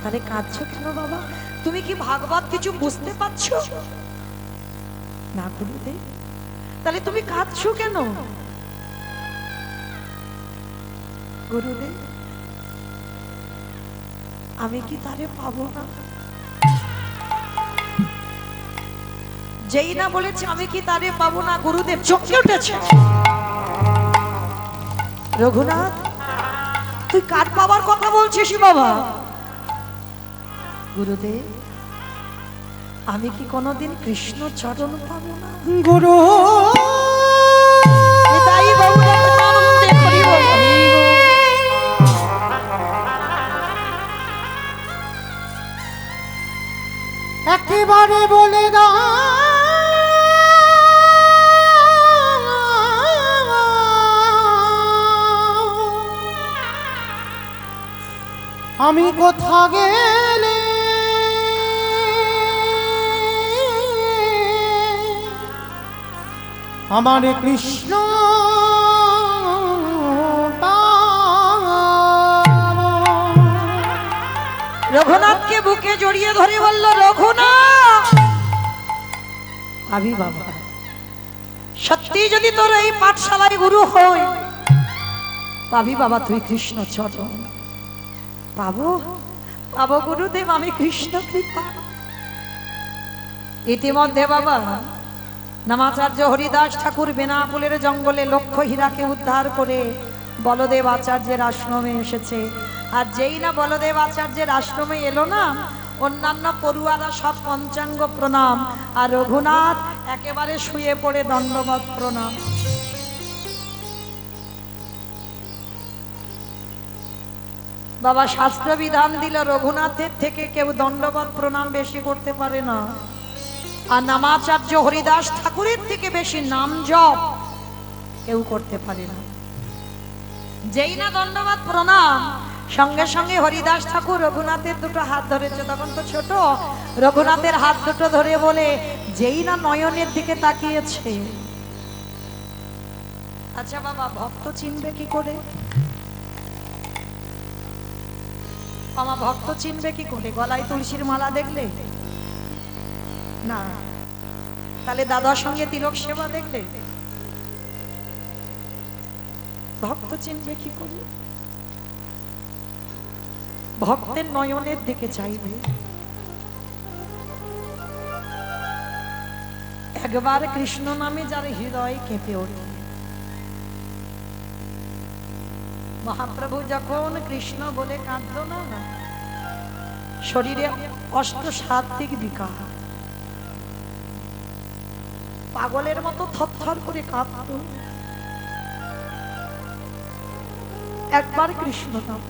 তাহলে কাঁদছো কেন বাবা? তুমি কি ভাগবত কিছু বুঝতে পারছো না গুরুদেব? তাহলে তুমি কাঁদছো কেন? গুরুদেব আমি কি তারে পাবো না? যেই না বলেছে আমি কি তারে পাবো না, গুরুদেব চমকে উঠেছে। রঘুনাথ তুই কার পাবার কথা বলছিস বাবা? গুরুদেব আমি কি কোনোদিন কৃষ্ণ চরণ পাবো না? গুরু আমি কোথা গেলে আমার কৃষ্ণ রঘুনাথকে বুকে জড়িয়ে ধরে বলল, রঘুনাথ ভাবি বাবা, সত্যি যদি তোর এই পাঠশালায় গুরু হই, পাবি বাবা তুই কৃষ্ণ চরণ। পাবো পাবো গুরুদেব, আমি কৃষ্ণ কৃপা। ইতিমধ্যে বাবা নামাচার্য হরিদাস ঠাকুর বেনাপুলের জঙ্গলে লক্ষ হীরাকে উদ্ধার করে বলদেব আচার্যের আশ্রমে এসেছে। আর যেই না বলদেব আচার্যের আশ্রমে এলো না, অন্যান্য পড়ুয়ারা সব পঞ্চাঙ্গ প্রণাম, আর রঘুনাথ একেবারে শুয়ে পড়ে দণ্ডবত প্রণাম। বাবা শাস্ত্র বিধান দিল, রঘুনাথের থেকে কেউ দণ্ডবত প্রণাম বেশি করতে পারে না, আর নামাচার্য হরিদাস ঠাকুরের থেকে বেশি নাম জপ কেউ করতে পারে না। যেই না দণ্ডবত প্রণাম, সঙ্গে সঙ্গে হরিদাস ঠাকুর রঘুনাথের দুটো হাত ধরেছে, তখন তো ছোট, রঘুনাথের হাত দুটো ধরে বলে, যেই না নয়নের দিকে তাকিয়েছে। আচ্ছা বাবা, ভক্ত চিনবে কি করে? আমার ভক্ত চিনবে কি করে? গলায় তুলসীর মালা দেখলে না? তাহলে দাদার সঙ্গে তিলক সেবা দেখলে ভক্ত চিনবে কি করে? ভক্তের নয়নের দিকে চাইবে। একবার কৃষ্ণ নামে যার হৃদয় কেঁপে ওঠে। মহাপ্রভু যখন কৃষ্ণ বলে কাঁদল না, শরীরে অষ্ট সাত্বিক বিকার, পাগলের মতো থরথর করে কাঁপত। একবার কৃষ্ণ নাম,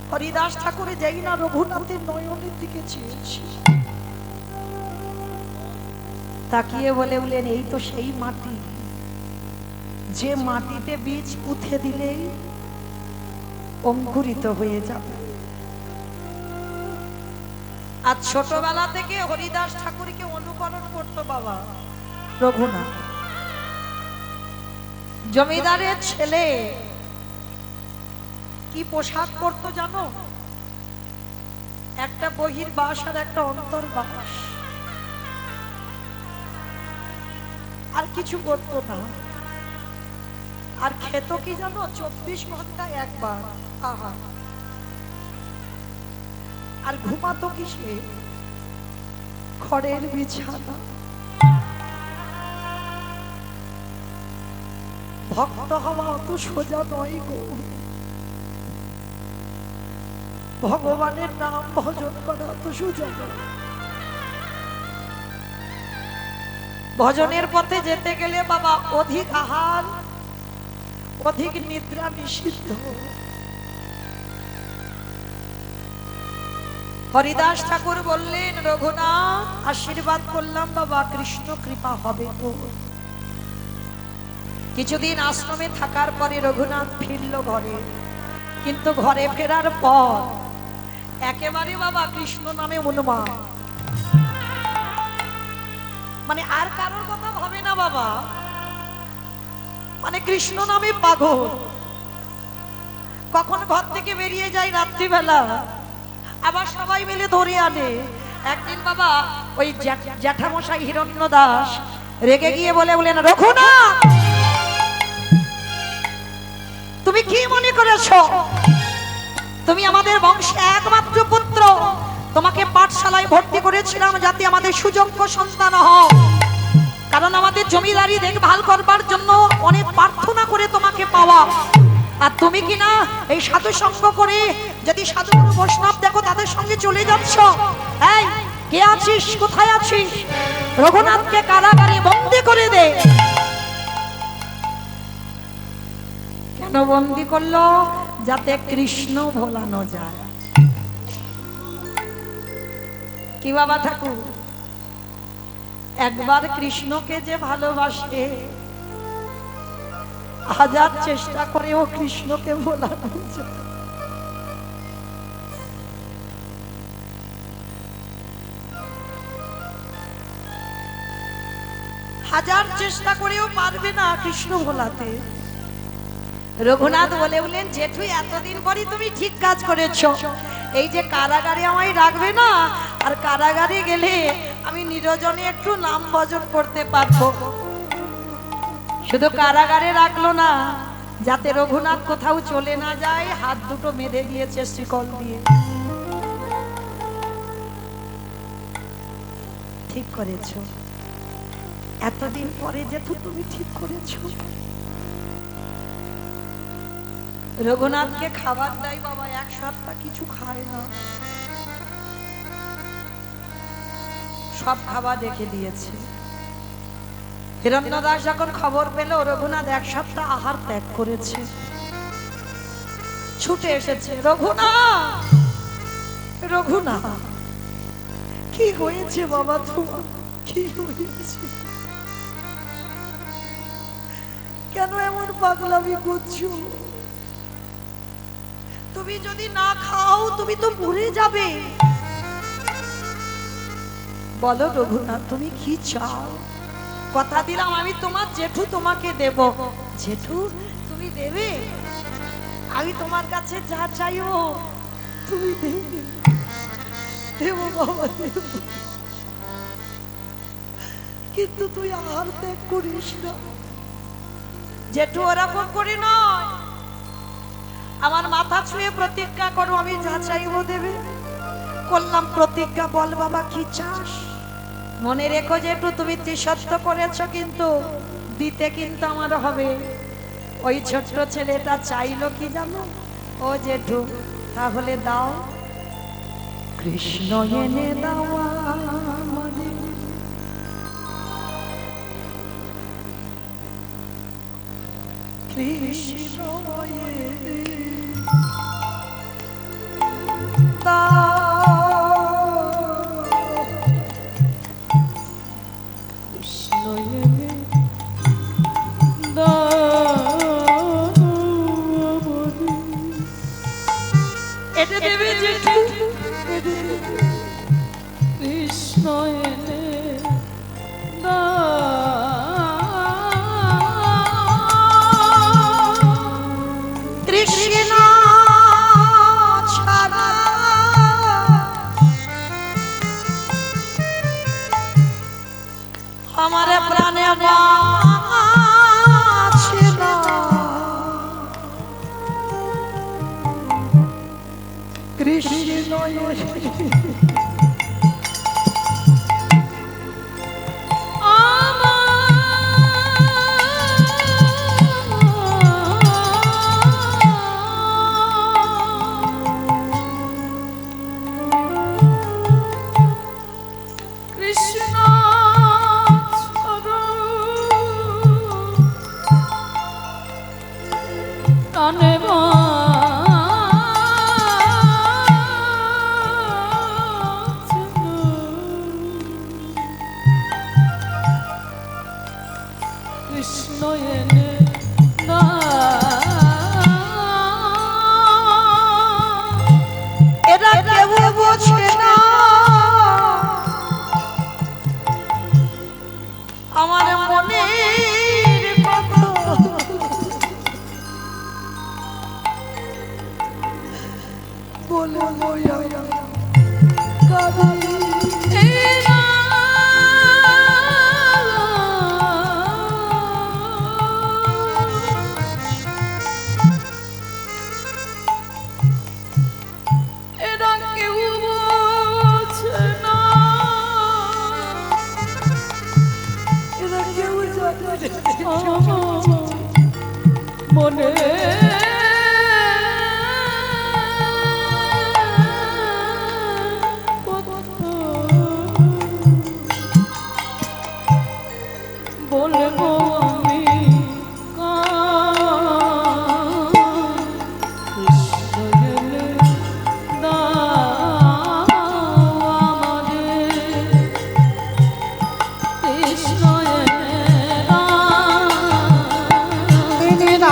হরিদাস ঠাকুরে যাই না রঘুনাথের নয়নের দিকে চেয়েছি, তাকিয়ে বলেন, এই তো সেই মাটি, যে মাটিতে বীজ পুঁতে দিলেই অঙ্কুরিত হয়ে যাবে। আর ছোটবেলা থেকে হরিদাস ঠাকুরকে অনুকরণ করতো বাবা রঘুনাথ। জমিদারের ছেলে কি পোশাক পরতো জানো? একটা বহির্বাস আর একটা অন্তর্বাস, আর কিছু করতো না। আর খেত কি জানো? 24 ঘন্টা একবার আহার। আর ঘুমাতো কিসে? খড়ের বিছানা। ভক্ত হওয়া অত সোজা নয় গো। ভগবানের নাম ভজন করা অত সোজা নয়। ভজনের পথে যেতে গেলে বাবা অধিক আহার, অধিক নিদ্রা নিষিদ্ধ। হরিদাস ঠাকুর বললেন, রঘুনাথ আশীর্বাদ করলাম বাবা, কৃষ্ণ কৃপা হবে তো। কিছুদিন আশ্রমে থাকার পরে রঘুনাথ ফিরল ঘরে, কিন্তু ঘরে ফেরার পর একেবারে বাবা কৃষ্ণ নামে উন্মাদ। মানে আর কারোর কথা ভাবে না বাবা, মানে কৃষ্ণ নামে পাগল। কখন ঘর থেকে বেরিয়ে যায় রাত্রিবেলা, আবার সবাই মিলে ধরে আনে। একদিন বাবা ওই জ্যাঠামশাই হিরণ্য দাস রেগে গিয়ে বলেন, রঘুনাথ তুমি কি মনে করেছো তুমি আমাদের বংশে একমাত্র পুত্র? তোমাকে পাঠশালায় ভর্তি করেছিলাম যাতে আমাদের সুযোগ্য সন্তান হও, কারণ আমাদের জমিদারি দেখভাল করবার জন্য অনেক প্রার্থনা করে তোমাকে পাওয়া। আর তুমি কিনা এই সাধু সঙ্গ করে যদি সাধু বৈষ্ণব দেখো তাদের সঙ্গে চলে যাচ্ছ। এই কে আছিস, কোথায় আছিস? রঘুনাথকে কারাগারে বন্দী করে দে। কেন বন্দী করলো? যাতে কৃষ্ণ ভোলানো যায়। কি বাবা ঠাকুর, একবার কৃষ্ণকে যে ভালোবাসে হাজার চেষ্টা করেও কৃষ্ণকে ভোলানো যায় না। হাজার চেষ্টা করেও পারবে না কৃষ্ণ ভোলাতে। রঘুনাথ বলে বললেন, জেঠু এতদিন পরই তুমি ঠিক কাজ করেছো। এই যে কারাগারে আমায় রাখবে না, আর কারাগারে গেলে আমি নিরজনে একটু নাম ভজন করতে পারবো। শুধু কারাগারে রাখলো না, যাতে রঘুনাথ কোথাও চলে না যায়, হাত দুটো বেঁধে দিয়েছে শিকল দিয়ে। ঠিক করেছো, এতদিন পরে জেঠু তুমি ঠিক করেছো। রঘুনাথকে খাবার দেয় বাবা, এক সপ্তাহ কিছু খায় না, সব খাবার রেখে দিয়েছে। হিরণ্যদাস যখন খবর পেল রঘুনাথ এক সপ্তাহ আহার ত্যাগ করেছে, ছুটে এসেছে, রঘুনাথ, রঘুনাথ, কি হয়েছে বাবা তোমার, কি হয়েছে, কেন এমন পাগলামি করছো? তুমি যদি না খাও তুমি তো মরে যাবে। বলো রঘুনাথ, তুমি কি চাও? কথা দিলাম আমি তোমার জেঠু তোমাকে দেব। জেঠু তুমি দেবে? আমি তোমার কাছে যা চাইবো তুমি দেবে? দেব বাবা, দেব, কিন্তু তুই আহার ত্যাগ করিস না। জেঠু ওরকম করে নয়, আমার মাথা ছুঁয়ে প্রতিজ্ঞা করো, আমি যা চাইবো দেবে। করলাম প্রতিজ্ঞা, বল বাবা কি চাস? মনে রেখো জেঠু, তুমি ত্রিসত্য করেছ, কিন্তু দিতে কিন্তু আমার হবে। ওই ছোট্ট ছেলেটা চাইলো কি জানো? ও জেঠু, তাহলে দাও, কৃষ্ণ এনে দাও আমারে। কৃষ্ণ এনে এটা দেবে জেঠু, কৃষ্ণ এনে কৃষ্ণ ছাড়া আমার প্রাণে বাঁচে না। কৃষ্ণ কৃষ্ণ এনে এরা কেউ বোঝে না আমার মনের কথা। বলে বইয়া কাঁদি মনে বলবো আমি কৃষ্ণ এনে দাও আমাদের, কৃষ্ণ এনে দাও।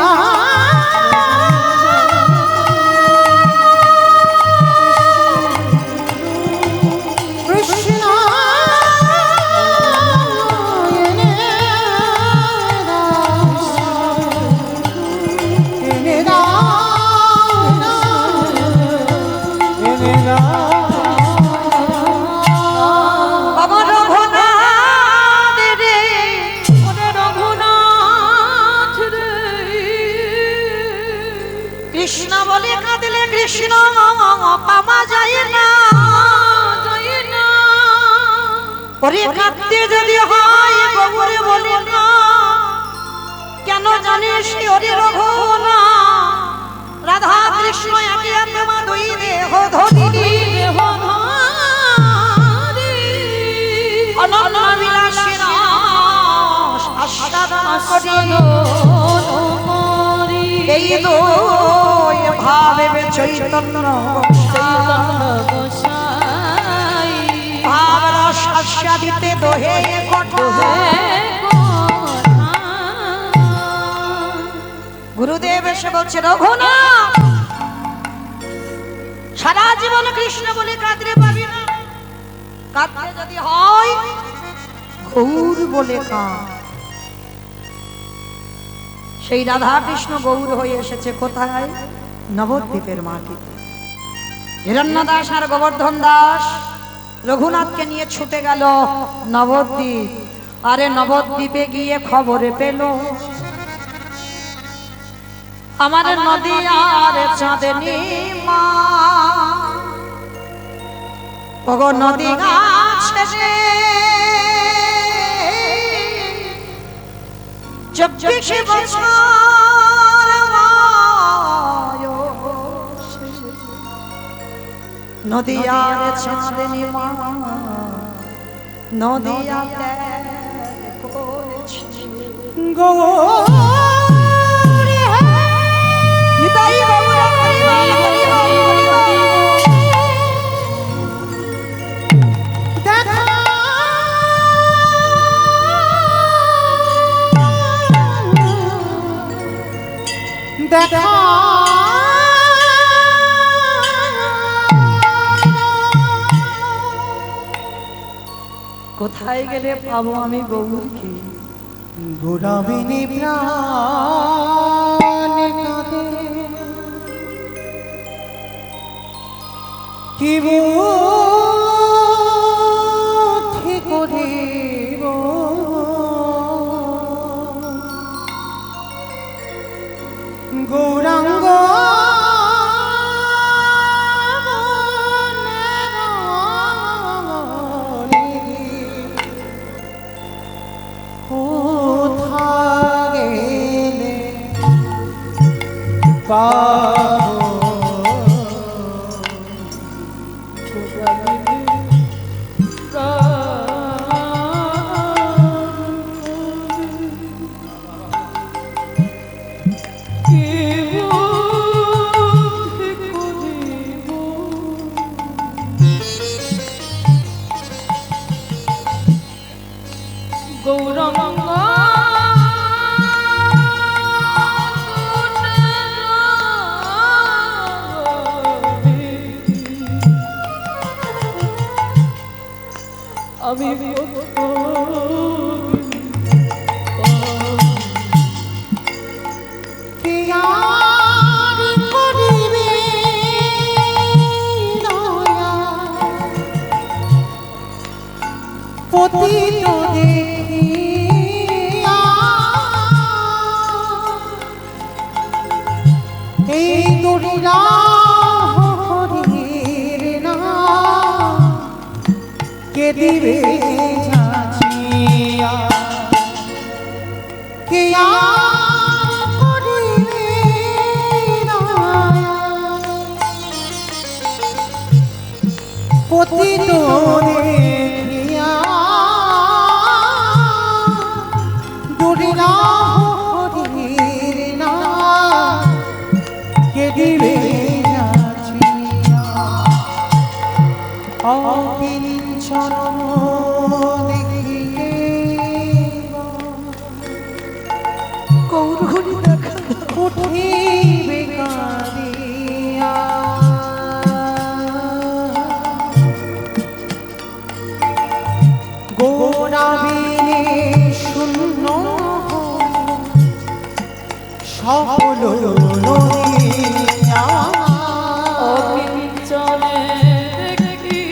ওরে কাঁদতে যদি হয় গৌরে বলে না, কেন জানিস ওরে রঘুনা, রাধা কৃষ্ণ একই আত্মা দুই দেহ ধরি, দেহ ধারী, অনন্য বিলাসী রস আস্বাদন করি, করি, এই দুই ভাবে চৈতন্য চৈতন্য গোসাই ভাব রস আস্বাদিতে দোহে কঠোর। গুরুদেব এসে বলছে রঘুনা, সারা জীবন কৃষ্ণ বলে কাঁদতে পাবি না, কাঁদতে যদি হয় গৌর বলে কাঁদ। সেই রাধা কৃষ্ণ গৌর হয়ে এসেছে কোথায়? নবদ্বীপের মাটিতে। হিরণ্য দাস আর গোবর্ধন দাস রঘুনাথকে নিয়ে ছুটে গেল নবদ্বীপ। আরে নবদ্বীপে গিয়ে খবরে পেল আমার নদী আর চাঁদনি মা, ওগো নদী গাছে রে 24 বছর বয়সে নদী আর চাঁদনি মা নদী আর গৌরী নিতাই গৌর হরিবল হরিবল হরিবল। দেখা দেখা কোথায় গেলে পাবো আমি গৌরকে? গোরাবিনী প্রাণ কাঁদে কি বুদ্ধি করিব গৌরাঙ্গ গৌরঙ্গ আমি পতিত দেখিয়া এই দরিয়া হরির না কে দিবে ঝাঁঝিয়া কে আর করিবে দয়া পতিত দেখিয়া দরিয়া হরির না কে দিবে ঝাঁঝিয়া অকিঞ্চন দেখিতে গৌর দেখা উঠিবে কাঁদিয়া গোরাবিনে শূন্য সকল নদিয়া অকিঞ্চনে দেখি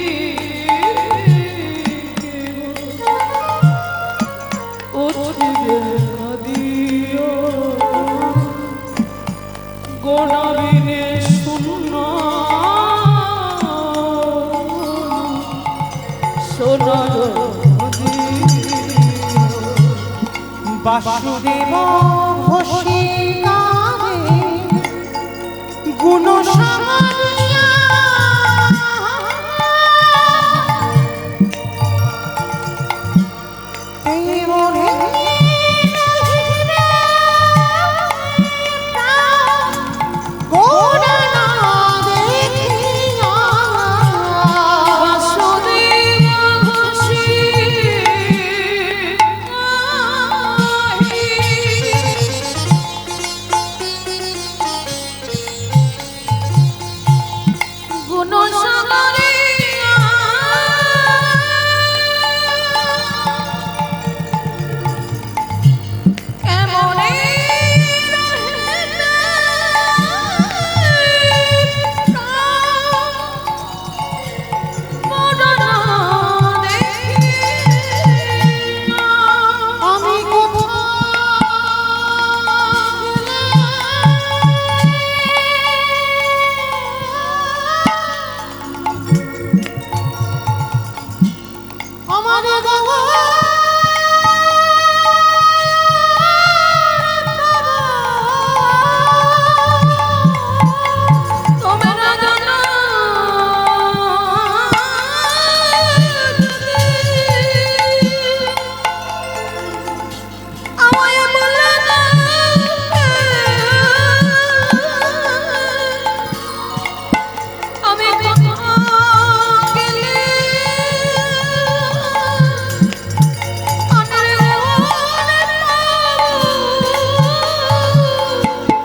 উঠিবে কাঁদিও গোড়াবিনে শূন্য সোনার বাসুদেব ঘোষিকারে গুণ সামানিয়া এই মনে গোড়া না দেখিয়া বাসুদেব গুণ সাগরে কেমনে আমি কোথাও আমার তোমরা জানো আমায় বলে আমি গেলে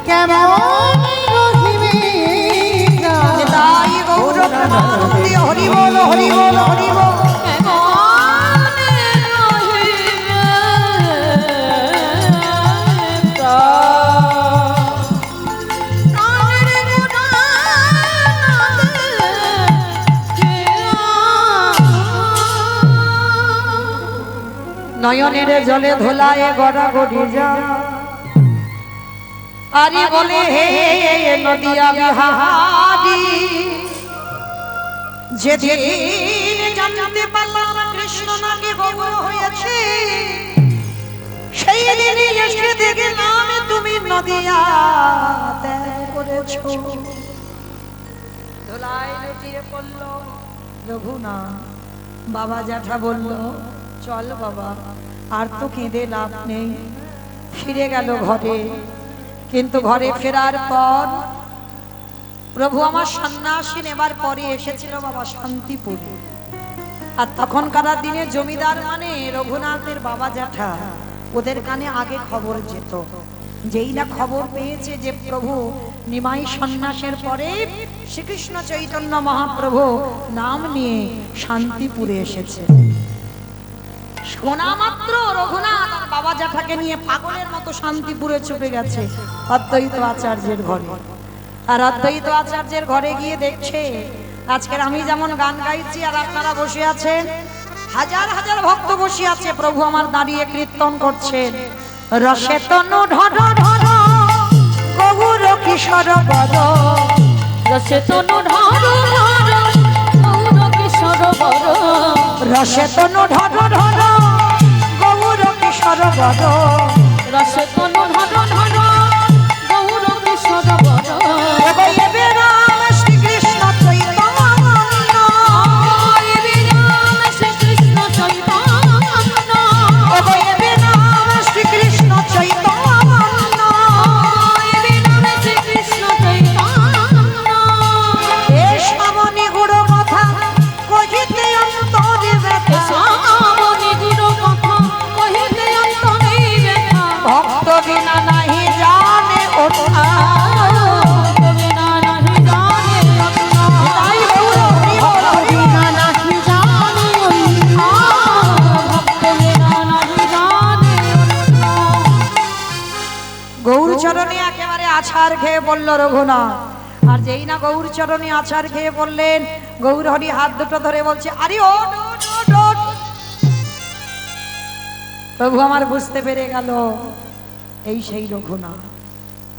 কেমন রহিবে তাই গৌর প্রেমানন্দে হরি বল হরি বল হরি বল। নয়নের জলে ধোলায় গড়াগড়ি যা আরি বলে হে নদিয়া বিহারি যেদিন জানতে পারলাম কৃষ্ণ নাকি গৌর হয়েছে সেই দিনই এসে দেখলাম তুমি নদিয়া ত্যাগ করেছো। ধোলায় লুটিয়ে পড়ল রঘুনাথ। বাবা জ্যাঠা বলল চল বাবা আর তো কেঁদে লাভ নেই। ফিরে গেল ঘরে, কিন্তু ঘরে ফেরার পর প্রভু আমার সন্ন্যাসী নেবার পরে এসেছিল বাবা শান্তিপুরে। আর তখনকার দিনে জমিদার মানে রঘুনাথের বাবা জ্যাঠা, ওদের কানে আগে খবর যেত। যেই না খবর পেয়েছে যে প্রভু নিমাই সন্ন্যাসের পরে শ্রীকৃষ্ণ চৈতন্য মহাপ্রভু নাম নিয়ে শান্তিপুরে এসেছে, শোনা মাত্র রঘুনাথ আর বাবা জ্যাঠাকে নিয়ে পাগলের মতো শান্তিপুরে ছুটে গেছে অদ্বৈত আচার্যের ঘরে। আর অদ্বৈত আচার্যের ঘরে গিয়ে দেখছে আজকের আমি যেমন গান গাইছি আর আপনারা বসে আছেন, হাজার হাজার ভক্ত বসে আছে, প্রভু আমার দাঁড়িয়ে কীর্তন করছেন। রসে তনু ঢর ঢর গৌর কিশোর বর, রসে তনু ঢর ঢর গৌর কিশোর বর, রসে তনু ঢর ঢর গৌর কিশোর বর, রসে তনু ঢর ঢর গৌর কিশোর বর। এবে রাম শ্রীকৃষ্ণ চৈতন্য, শ্রীকৃষ্ণ চৈতন্য, এবে রাম শ্রীকৃষ্ণ চৈতন্য, শ্রীকৃষ্ণ চৈতন্য। এ সামনি গুড় কথা কহিতে অন্তরে ব্যথা, সামনি গুরু কথা কহিতে অন্তরে ব্যথা, ভক্ত বিনা নাহি জানে ওঠা। বিনা নাহি জানে রত্না। তাই গৌর হরি বল হরি বল। বিনা নাহি জানি ভক্ত বিনা নাহি জানে রত্না। গৌর চরণে একেবারে আছাড় খেয়ে পড়ল রঘুনাথ। আর যেই না গৌর চরণে আছাড় খেয়ে পড়লেন, গৌর হরি হাত দুটো ধরে বলছে আরে ওঠ ওঠ ওঠ ওঠ। প্রভু আমার বুঝতে পেরে গেল এই সেই রঘুনাথ।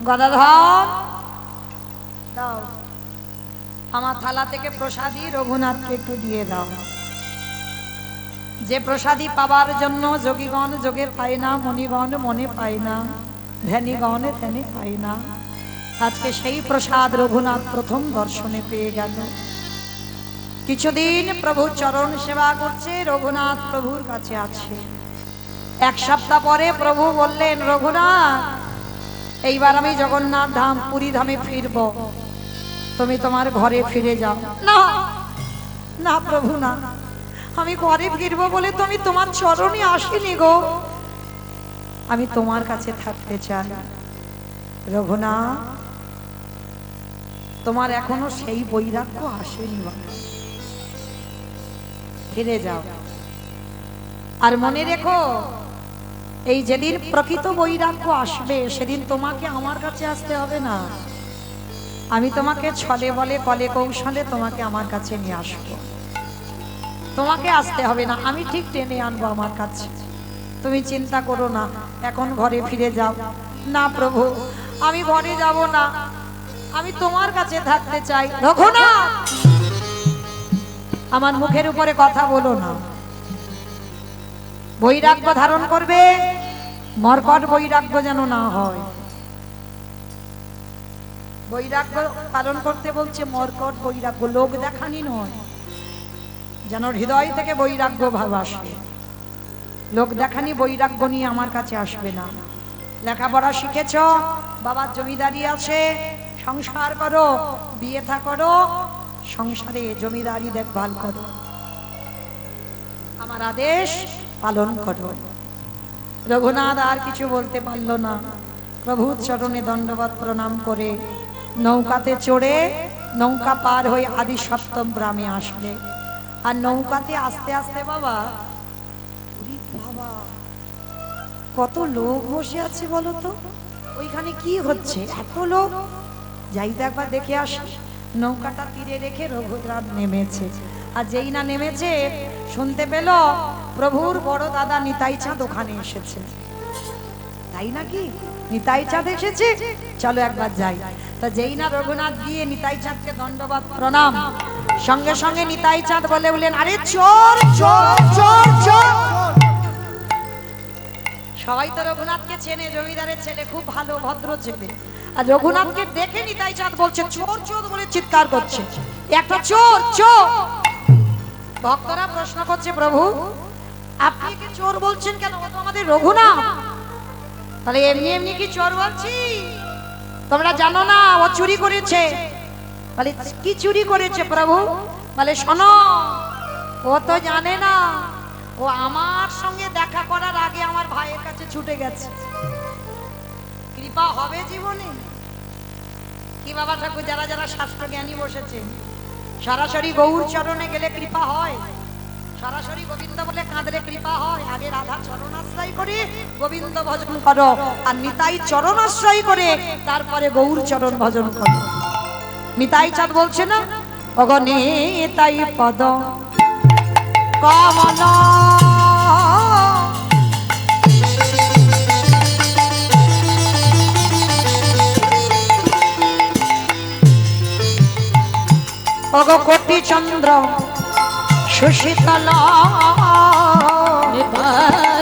গদাধর দাও, আমার থালা থেকে প্রসাদী রঘুনাথকে একটু দিয়ে দাও। যে প্রসাদী পাবার জন্য যোগীগণ যোগের পায় না, মণিগণ মনে পায় না, ধ্যানীগণ ধ্যানে পায় না, আজকে সেই প্রসাদ রঘুনাথ প্রথম দর্শনে পেয়ে গেল। কিছুদিন প্রভু চরণ সেবা করছে, রঘুনাথ প্রভুর কাছে আছে। এক সপ্তাহ পরে প্রভু বললেন, রঘুনাথ এইবার আমি জগন্নাথ ধাম পুরী ধামে ফিরব, তুমি তোমার ঘরে ফিরে যাও। না না প্রভু না, আমি ঘরে ফিরবো বলে তো আমি তোমার চরণে আসিনি গো, আমি তোমার কাছে থাকতে চাই। রঘুনাথ তোমার এখনো সেই বৈরাগ্য আসেনি বাবা, ফিরে যাও। আর মনে রেখো, এই যেদিন প্রকৃত বৈরাগ্য আসবে সেদিন তোমাকে আমার কাছে আসতে হবে না, আমি তোমাকে ছলে বলে কলে কৌশলে তোমাকে আমার কাছে নিয়ে আসবো। তোমাকে আসতে হবে না, আমি ঠিক টেনে আনবো আমার কাছে, তুমি চিন্তা করো না, এখন ঘরে ফিরে যাও। না প্রভু, আমি ঘরে যাব না, আমি তোমার কাছে থাকতে চাই। রঘুনাথ আমার মুখের উপরে কথা বলো না, বৈরাগ্য ধারণ করবে, মর্কট বৈরাগ্য যেন না হয়। বৈরাগ্য পালন করতে বলছে, মর্কট বৈরাগ্য, লোক দেখানি নয়, যেন হৃদয় থেকে বৈরাগ্য ভাব আসবে। লোক দেখানি বৈরাগ্য নিয়ে আমার কাছে আসবে না। লেখাপড়া শিখেছ, বাবার জমিদারি আছে, সংসার করো, বিয়ে থা করো, সংসারে জমিদারি দেখভাল করো, আমার আদেশ পালন করো। রঘুনাথ আর কিছু বলতে পারল না, প্রভুর চরণে দণ্ডবত প্রণাম করে নৌকাতে চড়ে নৌকা পার হয়ে আদি সপ্তম গ্রামে আসলে। আর নৌকাতে আস্তে আস্তে বাবা, বাবা কত লোক বসে আছে বলো তো, ওইখানে কি হচ্ছে, এত লোক, যাই তো একবার দেখে আসি। নৌকাটা তীরে রেখে রঘুনাথ নেমেছে, আর যেই না নেমেছে শুনতে পেল প্রভুর বড় দাদা নিতাই চাঁদ ওখানে এসেছে। তাই নাকি, নিতাই চাঁদ এসেছে, চলো একবার যাই। তা যেই না রঘুনাথ গিয়ে নিতাই চাঁদকে দণ্ডবত প্রণাম, সঙ্গে সঙ্গে নিতাই চাঁদ বলে বললেন, আরে চোর চোর চোর চোর। সবাই তো রঘুনাথকে চেনে, জমিদারের ছেলে, খুব ভালো ভদ্র ছেলে। আর রঘুনাথকে দেখে নিতাই চাঁদ বলছে চোর চোর বলে চিৎকার করছে, একটা চোর চোর। ভক্তরা প্রশ্ন করছে, প্রভু আপনি কি চোর বলছেন কেন, ও তো আমাদের রঘুনাথ। তাহলে এমনি এমনি কি চোর বলছি, তোমরা জানো না ও চুরি করেছে। বলে কি চুরি করেছে প্রভু? বলে শোনো, ও তো জানে না, ও আমার সঙ্গে দেখা করার আগে আমার ভাইয়ের কাছে ছুটে গেছে। কৃপা হবে জীবনে কি বাবা ঠাকুর, যারা যারা শাস্ত্র জ্ঞানী বসেছে, সরাসরি গৌর চরণে গেলে কৃপা হয়, সরাসরি গোবিন্দ বলে কাঁদলে কৃপা হয়। আগে রাধা চরণাশ্রয় করে গোবিন্দ ভজন করো, আর নিতাই চরণাশ্রয় করে তারপরে গৌর চরণ ভজন করো। নিতাই চাঁদ বলছে না, ওগো নিতাই পদ কমল ওগো কোটি চন্দ্র সুশীতল নিতাই